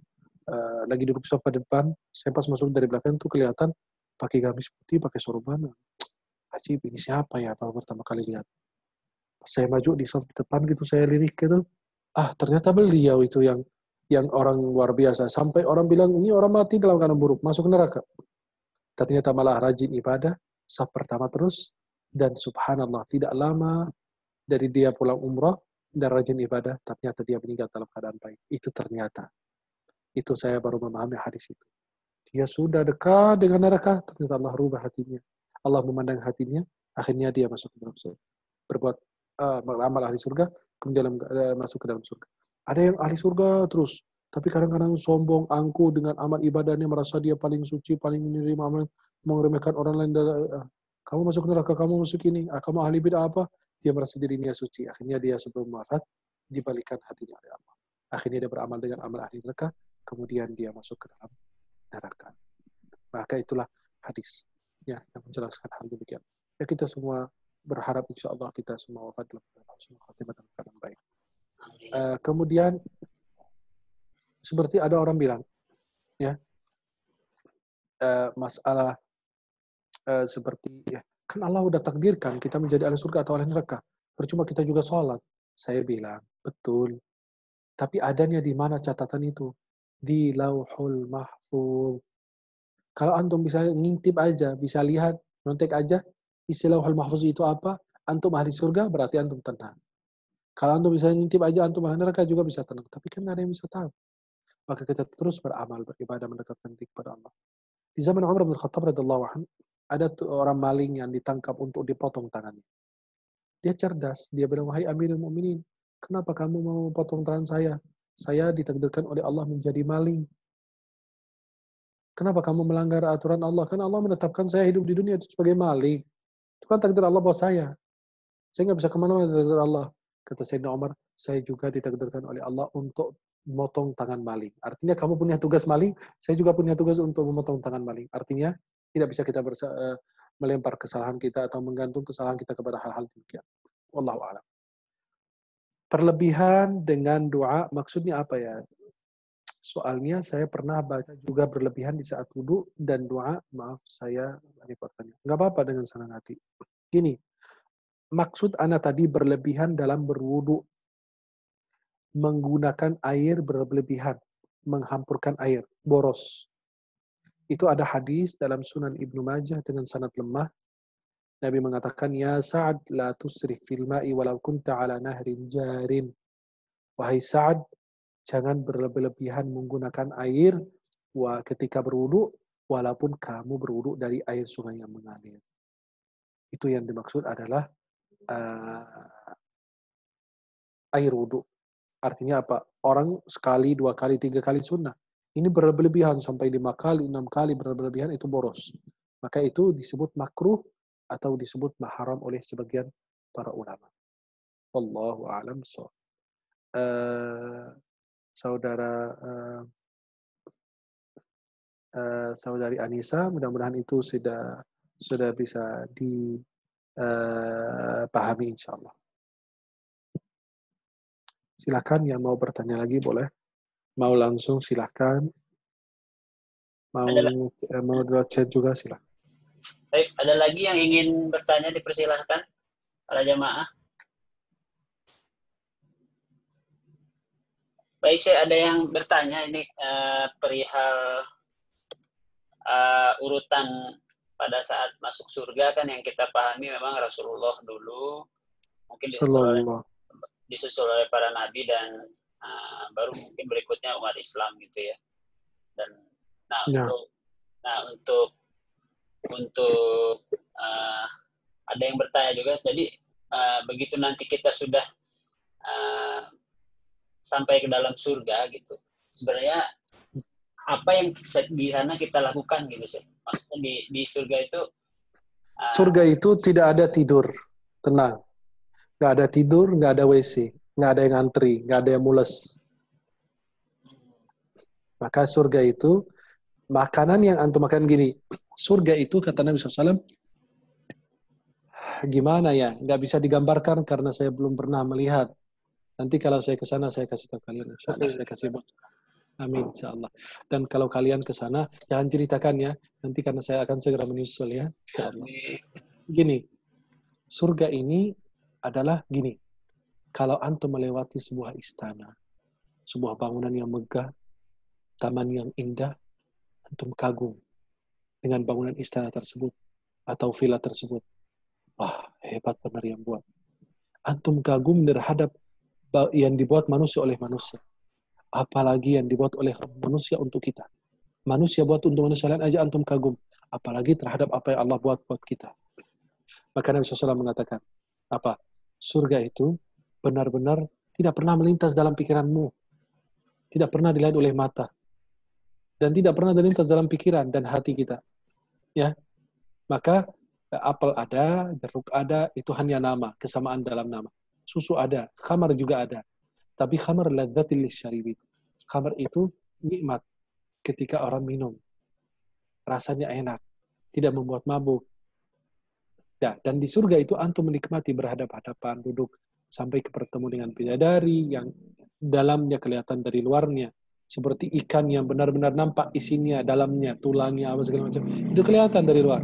Speaker 2: lagi duduk di sofa depan. Saya pas masuk dari belakang tuh kelihatan pakai gamis putih, pakai sorban. Ajib, ini siapa ya? Baru pertama kali lihat. Pas saya maju di sofa depan gitu, saya lirik gitu. Ternyata beliau itu yang orang luar biasa. Sampai orang bilang, ini orang mati dalam keadaan buruk, masuk neraka. Ternyata malah rajin ibadah, saf pertama terus, dan subhanallah, tidak lama dari dia pulang umrah, dan rajin ibadah, ternyata dia meninggal dalam keadaan baik. Itu ternyata. Itu saya baru memahami hadis itu. Dia sudah dekat dengan neraka, ternyata Allah rubah hatinya. Allah memandang hatinya, akhirnya dia masuk ke dalam surga. Berbuat beramal ahli surga, kemudian masuk ke dalam surga. Ada yang ahli surga terus, tapi kadang-kadang sombong, angkuh dengan amal ibadahnya, merasa dia paling suci, paling menerima amal, meremehkan orang lain. Kamu masuk neraka, kamu masuk ini, kamu ahli bid'ah apa? Dia merasa dirinya suci. Akhirnya dia sebelum wafat, dibalikan hatinya oleh Allah. Akhirnya dia beramal dengan amal ahli neraka, kemudian dia masuk ke dalam neraka. Maka itulah hadis ya yang menjelaskan hal demikian. Ya kita semua berharap insya Allah kita semua wafat dalam khatimah dalam keadaan baik. Kemudian seperti ada orang bilang ya masalah seperti ya kan Allah udah takdirkan kita menjadi ahli surga atau ahli neraka. Percuma kita juga sholat. Saya bilang betul. Tapi adanya di mana catatan itu? Di Lauhul Mahfuz. Kalau antum bisa ngintip aja, bisa lihat, nontek aja, isi Lauhul Mahfuz itu apa, antum ahli surga, berarti antum tenang. Kalau antum bisa ngintip aja, antum ahli neraka juga bisa tenang. Tapi kan nggak ada yang bisa tahu. Maka kita terus beramal, beribadah, mendekatkan diri kepada Allah. Di zaman Umar bin Khattab radhiyallahu anhu, ada orang maling yang ditangkap untuk dipotong tangannya. Dia cerdas, dia bilang, wahai Amirul Mukminin, kenapa kamu mau potong tangan saya? Saya ditakdirkan oleh Allah menjadi maling. Kenapa kamu melanggar aturan Allah? Kan Allah menetapkan saya hidup di dunia itu sebagai maling. Itu kan takdir Allah buat saya. Saya nggak bisa kemana-mana dari takdir Allah. Kata Sayyidina Umar, saya juga ditakdirkan oleh Allah untuk memotong tangan maling. Artinya kamu punya tugas maling, saya juga punya tugas untuk memotong tangan maling. Artinya tidak bisa kita melempar kesalahan kita atau menggantung kesalahan kita kepada hal-hal demikian. Wallahu a'lam. Perlebihan dengan doa maksudnya apa ya? Soalnya saya pernah baca juga berlebihan di saat wudhu dan doa. Maaf, saya ini pertanyaan. Nggak apa-apa dengan senang hati. Gini, maksud ana tadi berlebihan dalam berwudhu. Menggunakan air berlebihan. Menghampurkan air. Boros. Itu ada hadis dalam Sunan Ibnu Majah dengan sanad lemah. Nabi mengatakan, Ya Sa'ad la tusrif fil ma'i walau kunta ala nahrin jarin. Wahai Sa'ad, jangan berlebihan menggunakan air ketika berwudu, walaupun kamu berwudu dari air sungai yang mengalir. Itu yang dimaksud adalah air wudu. Artinya apa? Orang sekali, 2 kali, 3 kali sunnah. Ini berlebihan sampai 5 kali, 6 kali berlebihan itu boros. Maka itu disebut makruh atau disebut haram oleh sebagian para ulama. Wallahu a'lam bishawab. Saudari Anissa, mudah-mudahan itu sudah bisa dipahami insyaallah. Silakan yang mau bertanya lagi boleh. Mau langsung silakan. Mau lewat chat juga silakan.
Speaker 1: Baik, ada lagi yang ingin bertanya, dipersilahkan para jamaah. Baik, saya ada yang bertanya ini perihal urutan pada saat masuk surga kan yang kita pahami memang Rasulullah dulu mungkin disusul oleh para nabi dan baru mungkin berikutnya umat Islam gitu ya. Dan nah
Speaker 2: Ya.
Speaker 1: untuk ada yang bertanya juga, jadi begitu nanti kita sudah sampai ke dalam surga gitu, sebenarnya apa yang di sana kita lakukan gitu sih? Maksudnya di surga itu
Speaker 2: Surga itu tidak ada tidur, tenang. Nggak ada tidur, nggak ada WC, nggak ada yang antri, nggak ada yang mules. Maka surga itu, makanan yang antum makan gini, surga itu kata Nabi SAW, gimana ya, nggak bisa digambarkan karena saya belum pernah melihat. Nanti kalau saya ke sana, saya kasih tahu kalian. Insya Allah, saya kasih buat. Amin, insya Allah. Dan kalau kalian ke sana, jangan ceritakan ya. Nanti karena saya akan segera menyusul ya. Insya Allah. Gini, surga ini adalah gini. Kalau antum melewati sebuah istana, sebuah bangunan yang megah, taman yang indah, antum kagum dengan bangunan istana tersebut atau villa tersebut. Wah, hebat benar yang buat. Antum kagum terhadap yang dibuat manusia oleh manusia. Apalagi yang dibuat oleh manusia untuk kita. Manusia buat untuk manusia lain aja antum kagum. Apalagi terhadap apa yang Allah buat kita. Maka Nabi SAW mengatakan, apa? Surga itu benar-benar tidak pernah melintas dalam pikiranmu. Tidak pernah dilihat oleh mata. Dan tidak pernah melintas dalam pikiran dan hati kita. Ya, maka apel ada, jeruk ada, itu hanya nama, kesamaan dalam nama. Susu ada, khamar juga ada. Tapi khamar ladzatil lisyaribin. Khamar itu nikmat ketika orang minum. Rasanya enak, tidak membuat mabuk. Ya, dan di surga itu antum menikmati berhadap-hadapan, duduk sampai bertemu dengan bidadari yang dalamnya kelihatan dari luarnya. Seperti ikan yang benar-benar nampak isinya, dalamnya, tulangnya, apa segala macam. Itu kelihatan dari luar.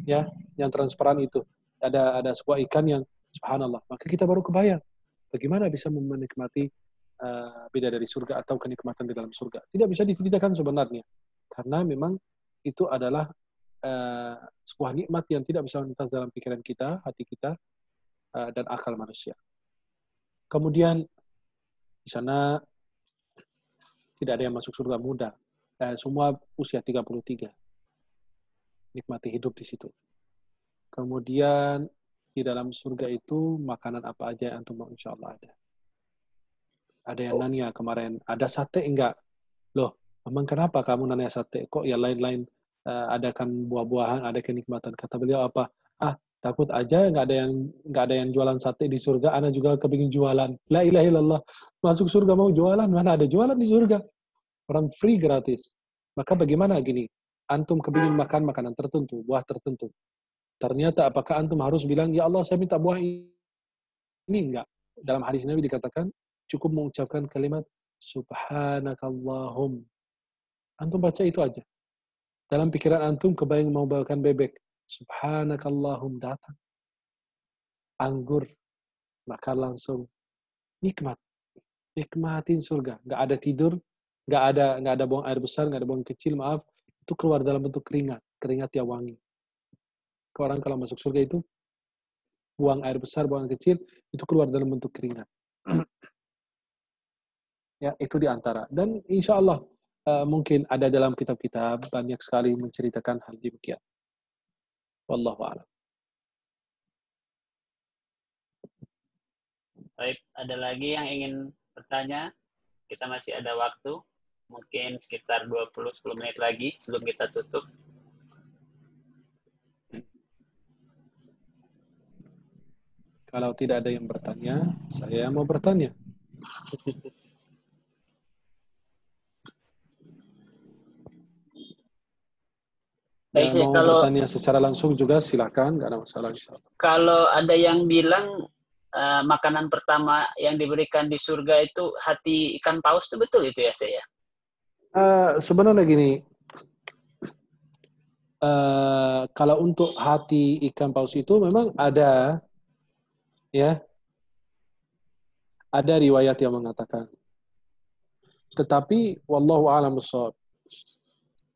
Speaker 2: Ya, yang transparan itu. Ada sebuah ikan yang subhanallah. Maka kita baru kebayang bagaimana bisa menikmati bidadari surga atau kenikmatan di dalam surga. Tidak bisa diceritakan sebenarnya. Karena memang itu adalah sebuah nikmat yang tidak bisa melintas dalam pikiran kita, hati kita, dan akal manusia. Kemudian di sana tidak ada yang masuk surga muda. Semua usia 33. Nikmati hidup di situ. Kemudian di dalam surga itu makanan apa aja yang antum mau, insya Allah ada. Ada yang nanya kemarin, ada sate enggak? Loh, memang kenapa kamu nanya sate? Kok yang lain-lain adakan buah-buahan, ada kenikmatan. Kata beliau apa? Takut aja nggak ada yang jualan sate di surga. Ana juga kepingin jualan. La ilaha illallah. Masuk surga mau jualan, mana ada jualan di surga? Orang free gratis. Maka bagaimana gini? Antum kepingin makan makanan tertentu, buah tertentu. Ternyata apakah antum harus bilang, ya Allah saya minta buah ini? Enggak. Dalam hadis Nabi dikatakan, cukup mengucapkan kalimat Subhanakallahum. Antum baca itu aja. Dalam pikiran antum kebayang mau bawakan bebek. Subhanakallahum, datang. Anggur. Makan langsung. Nikmat. Nikmatin surga. Nggak ada tidur. Nggak ada buang air besar. Nggak ada buang kecil. Maaf. Itu keluar dalam bentuk keringat. Keringat yang wangi. Orang kalau masuk surga itu buang air besar, buang air kecil, itu keluar dalam bentuk keringat. Ya, itu di antara. Dan insya Allah mungkin ada dalam kitab-kitab banyak sekali menceritakan hal demikian. Wallahu a'lam.
Speaker 1: Baik, ada lagi yang ingin bertanya? Kita masih ada waktu. Mungkin sekitar 20-10 menit lagi sebelum kita tutup.
Speaker 2: Kalau tidak ada yang bertanya, saya mau bertanya.
Speaker 1: Baik,
Speaker 2: Mau bertanya secara langsung juga silakan, nggak ada masalah.
Speaker 1: Kalau ada yang bilang makanan pertama yang diberikan di surga itu hati ikan paus, itu betul itu ya saya?
Speaker 2: Sebenarnya gini, kalau untuk hati ikan paus itu memang ada, ya, ada riwayat yang mengatakan. Tetapi wallahu a'lam bishawab.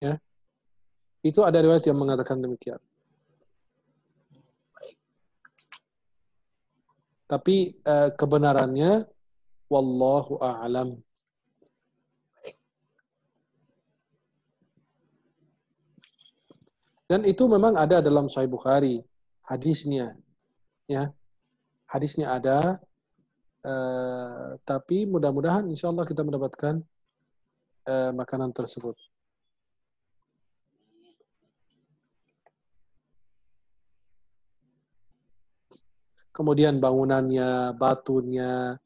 Speaker 2: Ya. Itu ada riwayat yang mengatakan demikian. Tapi kebenarannya Wallahu a'lam. Dan itu memang ada dalam Sahih Bukhari hadisnya, ya. Hadisnya ada, tapi mudah-mudahan insya Allah kita mendapatkan makanan tersebut. Kemudian bangunannya, batunya,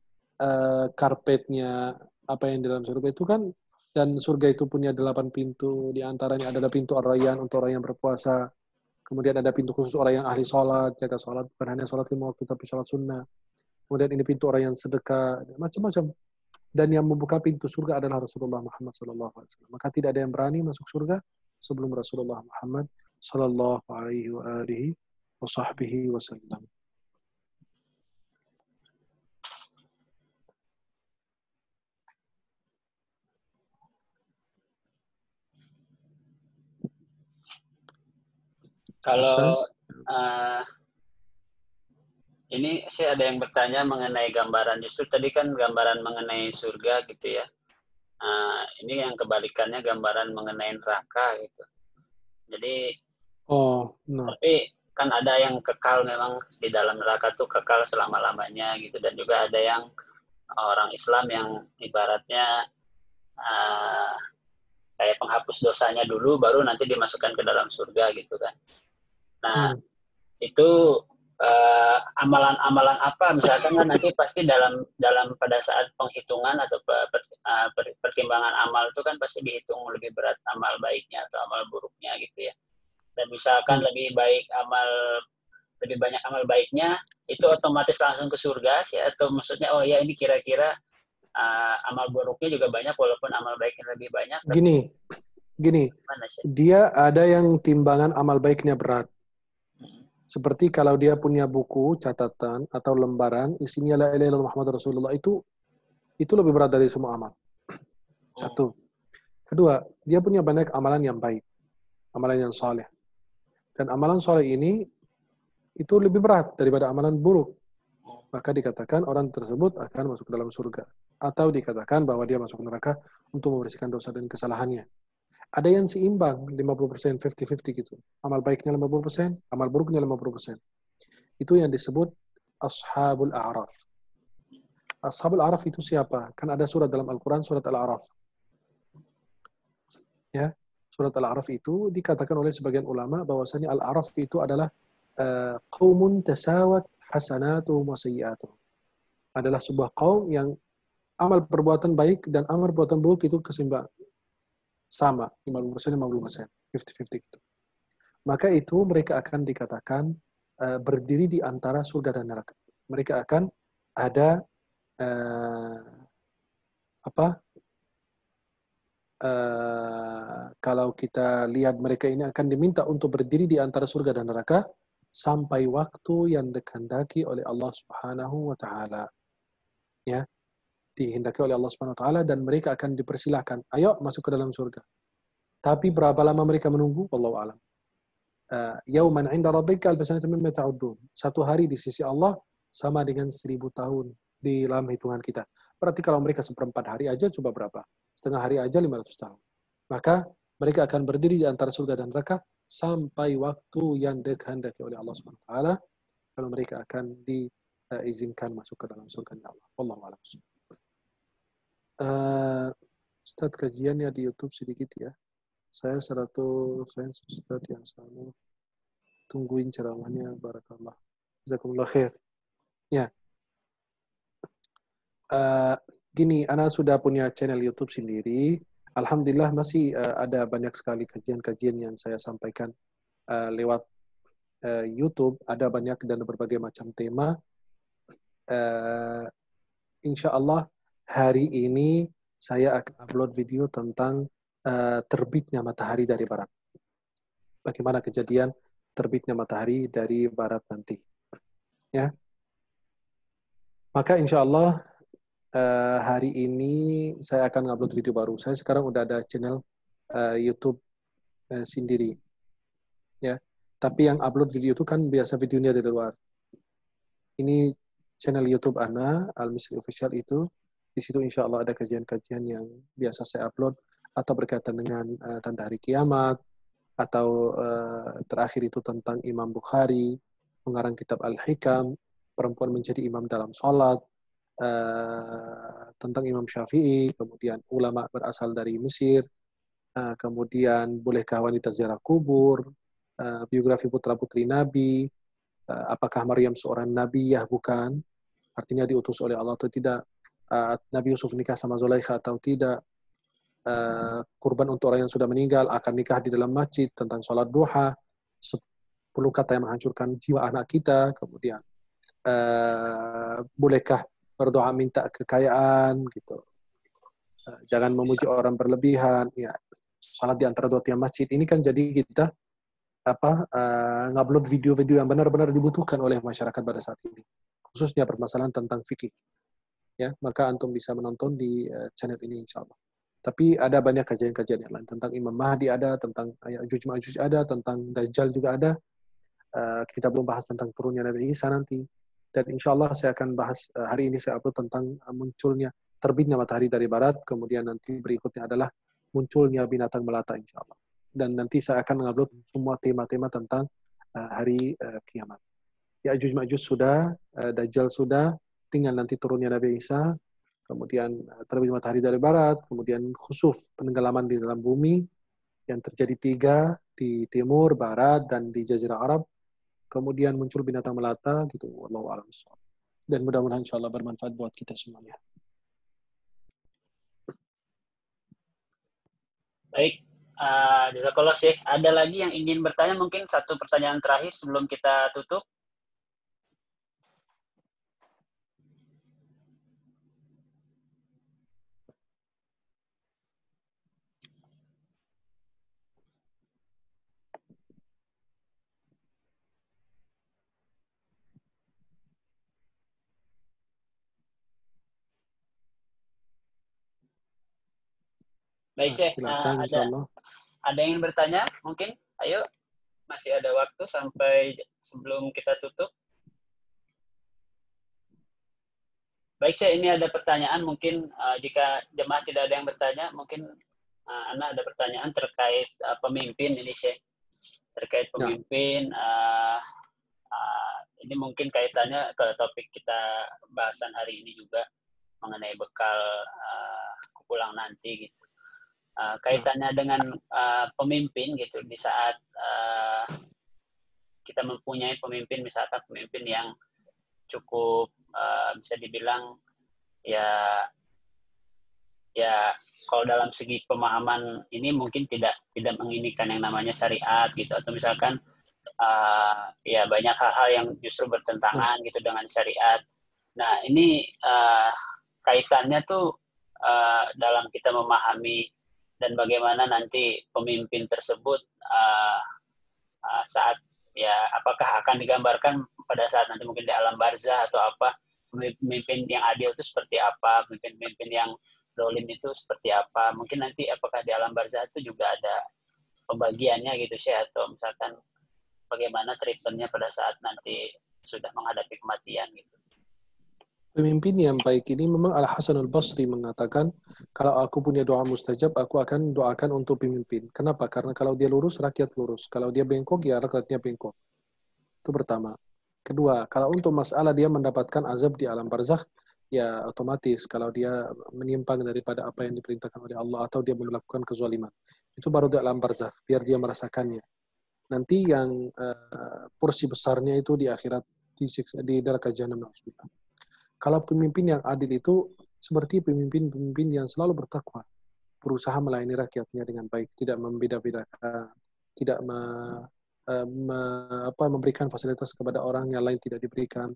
Speaker 2: karpetnya, apa yang di dalam surga itu kan, dan surga itu punya 8 pintu, di antaranya adalah pintu Ar-Rayyan untuk orang yang berpuasa. Kemudian ada pintu khusus orang yang ahli sholat, jaga sholat, bukan hanya sholat 5 waktu, tapi sholat sunnah. Kemudian ini pintu orang yang sedekah, macam-macam. Dan yang membuka pintu surga adalah Rasulullah Muhammad SAW. Maka tidak ada yang berani masuk surga sebelum Rasulullah Muhammad SAW.
Speaker 1: Kalau ini sih ada yang bertanya mengenai gambaran, justru tadi kan gambaran mengenai surga gitu ya. Ini yang kebalikannya gambaran mengenai neraka gitu. Jadi, tapi kan ada yang kekal memang di dalam neraka tuh kekal selama-lamanya gitu, dan juga ada yang orang Islam yang ibaratnya kayak penghapus dosanya dulu baru nanti dimasukkan ke dalam surga gitu kan. Nah, itu amalan-amalan apa misalkan kan nanti pasti dalam pada saat penghitungan atau pertimbangan amal itu kan pasti dihitung lebih berat amal baiknya atau amal buruknya gitu ya. Dan misalkan lebih banyak amal baiknya itu otomatis langsung ke surga sih, atau maksudnya oh ya ini kira-kira amal buruknya juga banyak walaupun amal baiknya lebih banyak.
Speaker 2: Gini, dia ada yang timbangan amal baiknya berat. Seperti kalau dia punya buku catatan atau lembaran isinya la ilaha illallah Muhammad Rasulullah, itu lebih berat dari semua amal. Satu. Kedua, dia punya banyak amalan yang baik, amalan yang saleh. Dan amalan saleh ini itu lebih berat daripada amalan buruk. Maka dikatakan orang tersebut akan masuk ke dalam surga. Atau dikatakan bahwa dia masuk neraka untuk membersihkan dosa dan kesalahannya. Ada yang seimbang, 50%, 50-50 gitu. Amal baiknya 50%, amal buruknya 50%. Itu yang disebut Ashabul A'raf. Ashabul A'raf itu siapa? Kan ada surat dalam Al-Quran, surat Al-A'raf. Ya, surat Al-A'raf itu dikatakan oleh sebagian ulama bahwasanya Al-A'raf itu adalah qaumun tasawat hasanatuhum wa sayyi'atuhum. Adalah sebuah kaum yang amal perbuatan baik dan amal perbuatan buruk itu kesimbang. Sama, 50%, 50%, 50-50 gitu. Maka itu mereka akan dikatakan berdiri di antara surga dan neraka. Mereka akan ada kalau kita lihat mereka ini akan diminta untuk berdiri di antara surga dan neraka sampai waktu yang dikehendaki oleh Allah Subhanahu wa taala. Ya, dihendaki oleh Allah Subhanahu wa taala, dan mereka akan dipersilahkan, ayo masuk ke dalam surga. Tapi berapa lama mereka menunggu? Wallahu a'lam. Yauman 'inda rabbika alf sanatin mimma ta'uddun. Satu hari di sisi Allah sama dengan 1000 tahun di dalam hitungan kita. Berarti kalau mereka seperempat hari aja coba berapa? Setengah hari aja 500 tahun. Maka mereka akan berdiri di antara surga dan neraka sampai waktu yang dikehendaki oleh Allah Subhanahu wa taala, kalau mereka akan diizinkan masuk ke dalam surga Allah. Wallahu a'lam. Ustaz, kajiannya di YouTube sedikit ya. Saya 100 fans Ustaz yang sama. Tungguin ceramahnya, barakallah. Jazakumullah khair. Ya. Gini, Ana sudah punya channel YouTube sendiri. Alhamdulillah masih ada banyak sekali kajian-kajian yang saya sampaikan lewat YouTube. Ada banyak dan berbagai macam tema. Insya Allah hari ini saya akan upload video tentang terbitnya matahari dari barat. Bagaimana kejadian terbitnya matahari dari barat nanti. Ya. Maka insya Allah hari ini saya akan upload video baru. Saya sekarang udah ada channel YouTube sendiri. Ya. Tapi yang upload video itu kan biasa videonya dari luar. Ini channel YouTube Ana, Al-Misri Official itu. Di situ insya Allah ada kajian-kajian yang biasa saya upload atau berkaitan dengan tanda hari kiamat, atau terakhir itu tentang Imam Bukhari, pengarang kitab Al-Hikam, perempuan menjadi imam dalam sholat, tentang Imam Syafi'i, kemudian ulama berasal dari Mesir, kemudian bolehkah wanita ziarah kubur, biografi putra-putri Nabi, apakah Maryam seorang nabiyah bukan, artinya diutus oleh Allah atau tidak, Nabi Yusuf nikah sama Zulaikha atau tidak, kurban untuk orang yang sudah meninggal, akan nikah di dalam masjid, tentang sholat duha, 10 kata yang menghancurkan jiwa anak kita, kemudian bolehkah berdoa minta kekayaan gitu, jangan memuji orang berlebihan, ya salat di antara dua tiang masjid. Ini kan jadi kita ngupload video-video yang benar-benar dibutuhkan oleh masyarakat pada saat ini, khususnya permasalahan tentang fikih. Ya, maka antum bisa menonton di channel ini insya Allah. Tapi ada banyak kajian-kajian yang lain tentang Imam Mahdi, ada tentang Ya'juj Ma'juj, ada tentang Dajjal juga ada. Kita belum bahas tentang turunnya Nabi Isa nanti. Dan insya Allah saya akan bahas hari ini saya upload tentang munculnya terbitnya matahari dari barat, kemudian nanti berikutnya adalah munculnya binatang melata insya Allah. Dan nanti saya akan mengupload semua tema-tema tentang hari kiamat. Ya'juj Ma'juj sudah, Dajjal sudah, tinggal nanti turunnya Nabi Isa, kemudian terbit matahari dari barat, kemudian khusuf, penenggelaman di dalam bumi, yang terjadi 3 di timur, barat, dan di Jazirah Arab, kemudian muncul binatang melata, gitu. Wallahu a'lam bishawab. Dan mudah-mudahan insya Allah bermanfaat buat kita semuanya.
Speaker 1: Baik, jazakallah Syekh. Ada lagi yang ingin bertanya, mungkin satu pertanyaan terakhir sebelum kita tutup. Baik, Syekh.
Speaker 2: Silakan insya Allah.
Speaker 1: Ada yang ingin bertanya? Mungkin, ayo. Masih ada waktu sampai sebelum kita tutup. Baik, Syekh. Ini ada pertanyaan. Mungkin jika jemaah tidak ada yang bertanya, mungkin Ana ada pertanyaan terkait pemimpin ini, Syekh. Terkait pemimpin. Ini mungkin kaitannya ke topik kita bahasan hari ini juga mengenai bekal pulang nanti gitu. Kaitannya dengan pemimpin gitu, di saat kita mempunyai pemimpin, misalkan pemimpin yang cukup bisa dibilang ya kalau dalam segi pemahaman ini mungkin tidak menginikan yang namanya syariat gitu, atau misalkan ya banyak hal-hal yang justru bertentangan gitu dengan syariat. Nah ini kaitannya tuh dalam kita memahami dan bagaimana nanti pemimpin tersebut saat ya apakah akan digambarkan pada saat nanti mungkin di alam barzah atau apa, pemimpin yang adil itu seperti apa, pemimpin yang zalim itu seperti apa, mungkin nanti apakah di alam barzah itu juga ada pembagiannya gitu sih, atau misalkan bagaimana treatmentnya pada saat nanti sudah menghadapi kematian gitu.
Speaker 2: Pemimpin yang baik ini memang Al-Hasan Al-Basri mengatakan, kalau aku punya doa mustajab, aku akan doakan untuk pemimpin. Kenapa? Karena kalau dia lurus, rakyat lurus. Kalau dia bengkok, ya rakyatnya bengkok. Itu pertama. Kedua, kalau untuk masalah dia mendapatkan azab di alam barzakh, ya otomatis kalau dia menyimpang daripada apa yang diperintahkan oleh Allah atau dia melakukan kezaliman, itu baru di alam barzakh, biar dia merasakannya. Nanti yang porsi besarnya itu di akhirat, di neraka jahanam. Kalau pemimpin yang adil itu seperti pemimpin-pemimpin yang selalu bertakwa, berusaha melayani rakyatnya dengan baik, tidak membeda-bedakan, tidak memberikan fasilitas kepada orang yang lain tidak diberikan,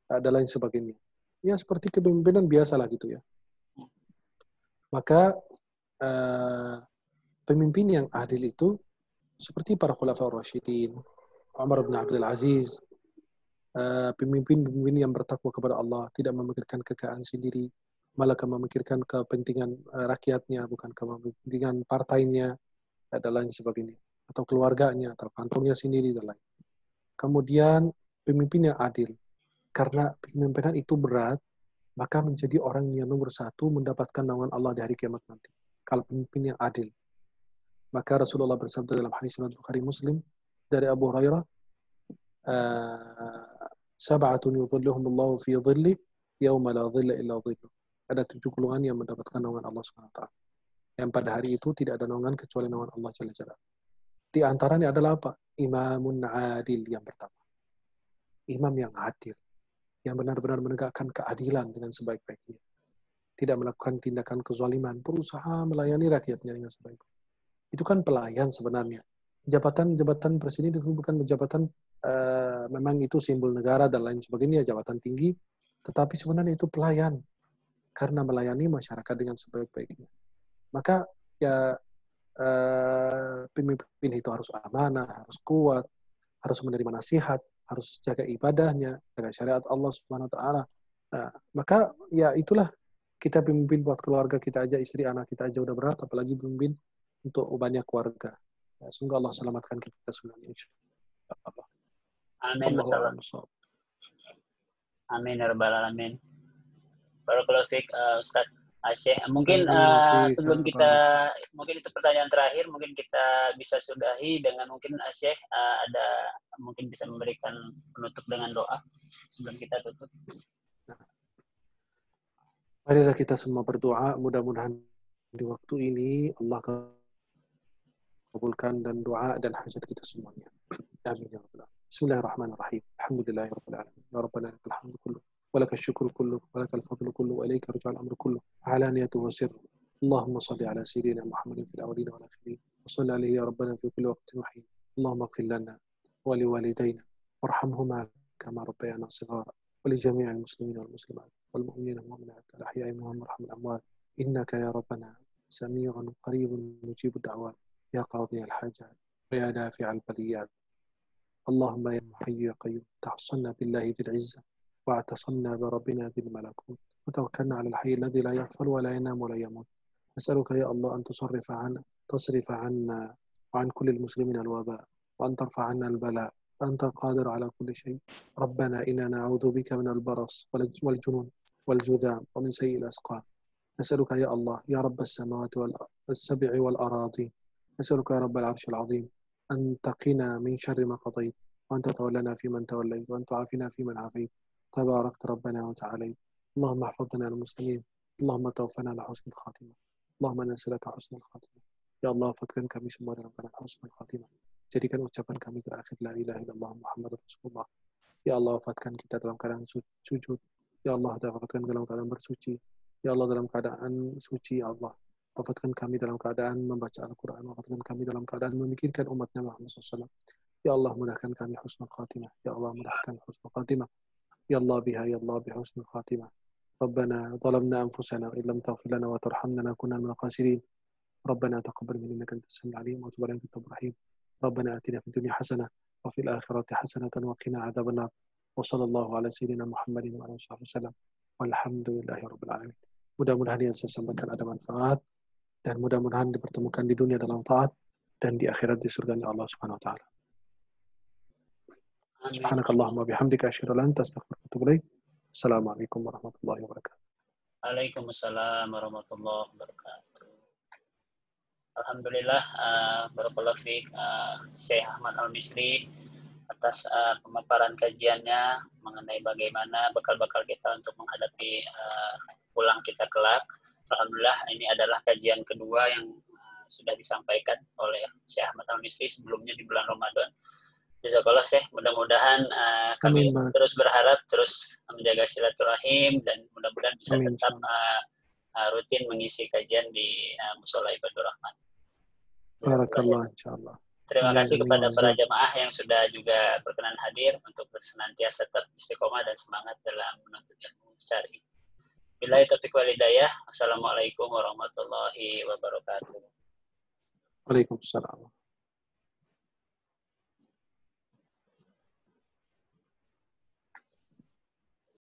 Speaker 2: dan lain sebagainya. Ya seperti kepemimpinan biasalah gitu ya. Maka pemimpin yang adil itu seperti para khulafaur rasyidin, Umar bin Abdul Aziz, pemimpin-pemimpin yang bertakwa kepada Allah, tidak memikirkan kekayaan sendiri, malah memikirkan kepentingan rakyatnya, bukan kepentingan partainya, dan lain sebagainya, atau keluarganya, atau kantongnya sendiri, dan lain. Kemudian pemimpin yang adil, karena kepemimpinan itu berat, maka menjadi orang yang nomor satu mendapatkan naungan Allah di hari kiamat nanti. Kalau pemimpin yang adil. Maka Rasulullah bersabda dalam hadis riwayat Bukhari Muslim dari Abu Hurairah, sab'atun yudhilluhum Allah fi dhilli yauma la dhilla illa dhilluh. Ada 7 golongan yang mendapatkan naungan Allah SWT. Yang pada hari itu tidak ada naungan kecuali naungan Allah Jalla Jalla. Di antaranya adalah apa? Imamun adil yang pertama. Imam yang adil. Yang benar-benar menegakkan keadilan dengan sebaik-baiknya. Tidak melakukan tindakan kezaliman. Berusaha melayani rakyatnya dengan sebaik-baiknya. Itu kan pelayan sebenarnya. Jabatan presiden itu bukan jabatan, memang itu simbol negara dan lain sebagainya, jabatan tinggi. Tetapi sebenarnya itu pelayan. Karena melayani masyarakat dengan sebaik-baiknya. Maka ya pemimpin itu harus amanah, harus kuat, harus menerima nasihat, harus jaga ibadahnya, jaga syariat Allah Subhanahu wa taala. Nah, maka ya itulah, kita pemimpin buat keluarga kita aja, istri anak kita aja udah berat, apalagi pemimpin untuk banyak keluarga. Ya, semoga Allah selamatkan kita semuanya insyaallah.
Speaker 1: Amin. Amin ya rabbal alamin. Barakallahu fiik Ustaz Aceh. Mungkin sebelum kita, mungkin itu pertanyaan terakhir, mungkin kita bisa sudahi dengan mungkin Aceh ada mungkin bisa memberikan penutup dengan doa sebelum kita tutup.
Speaker 2: Marilah kita semua berdoa, mudah-mudahan di waktu ini Allah kabulkan dan doa dan hajat kita semuanya. Amin ya rabbal alamin. Bismillahirrahmanirrahim. Alhamdulillahirabbil alamin. Ya rabbana lakal hamdu kullu wa lakal syukru kullu wa lakal fadlu kullu wa ilaika yarji'ul amru kullu. Alaniyatu wa sirru. Allahumma shalli ala sayyidina Muhammadin fil awwalin wal akhirin. Wa shalli alaihi ya rabbana fi kulli waqtin wa hin. Allahumma ighfir lana wa liwalidayna warhamhuma kama rabbayana shighara. ولجميع المسلمين والمسلمات والمؤمنين والمؤمنات الأحياء منهم وارحم الأموات إنك يا ربنا سميع قريب مجيب الدعوات يا قاضي الحاجات ويا دافع البليات اللهم يا حي يا قيوم تحصنا بالله ذي العزة واعتصمنا بربنا ذي الملكوت وتوكلنا على الحي الذي لا يغفل ولا ينام ولا يموت نسألك يا الله أن تصرف عنا وعن كل المسلمين الوباء وأن ترفع عنا البلاء أنت قادر على كل شيء ربنا إنا نعوذ بك من البرص والجنون والجذام ومن سيء الأسقام نسألك يا الله يا رب السماوات السبع والأراضين نسألك يا رب العرش العظيم أن تقنا من شر ما قضيت وأن تتولنا في من توليت وأن تعافنا في من عافيت تباركت ربنا وتعاليت اللهم احفظنا المسلمين اللهم توفنا على حسن الخاتمة اللهم نسألك حسن الخاتمة يا الله فكرن kami semua dalam keadaan husnul khatimah. Jadikan ucapan kami terakhir la ilaha illallah Muhammadur Rasulullah. Ya Allah, wafatkan kita dalam keadaan sujud. Ya Allah, wafatkan dalam keadaan bersuci. Ya Allah, dalam keadaan suci. Ya Allah, wafatkan kami dalam keadaan membaca Al-Quran. Wafatkan kami dalam keadaan memikirkan umatnya Muhammad SAW. Ya Allah, mudahkan kami husnul khatimah. Ya Allah, mudahkan husnul khatimah. Ya Allah biha, ya Allah bi husnul khatimah. Rabbana zalamna anfusana in lam taghfir lana wa tarhamna lanakunanna minal khasirin. ربنا تقبل منا إنك أنت السميع العليم وتب علينا أنت التواب الرحيم ربنا آتنا في الدنيا حسنة وفي الآخرة حسنة وقنا عذاب النار وصلى الله على سيدنا محمد وعلى آله وصحبه وسلم والحمد لله رب العالمين. Mudah-mudahan yang saya sampaikan ada manfaat dan mudah-mudahan dipertemukan di dunia dalam taat dan di akhirat di surga Allah Subhanahu wa taala. Subhanakallahumma bihamdika asyhadu an la ilaha illa anta astaghfiruka wa atubu ilaik. Assalamualaikum warahmatullahi wabarakatuh.
Speaker 1: Waalaikumsalam warahmatullahi wabarakatuh. Alhamdulillah, barakallahu fiik Syekh Ahmad Al-Misri atas pemaparan kajiannya mengenai bagaimana bekal-bekal kita untuk menghadapi pulang kita kelak. Alhamdulillah, ini adalah kajian kedua yang sudah disampaikan oleh Syekh Ahmad Al-Misri sebelumnya di bulan Ramadan. Jazakallah Syekh, mudah-mudahan kami terus berharap terus menjaga silaturahim dan mudah-mudahan bisa tetap rutin mengisi kajian di Mushola Ibadur Rahman.
Speaker 2: Barakallah insyaallah.
Speaker 1: Terima kasih kepada para jamaah yang sudah juga berkenan hadir untuk senantiasa tetap istiqomah dan semangat dalam menuntut ilmu syar'i. Billahi taufiq wal hidayah. Assalamualaikum warahmatullahi wabarakatuh.
Speaker 2: Waalaikumsalam.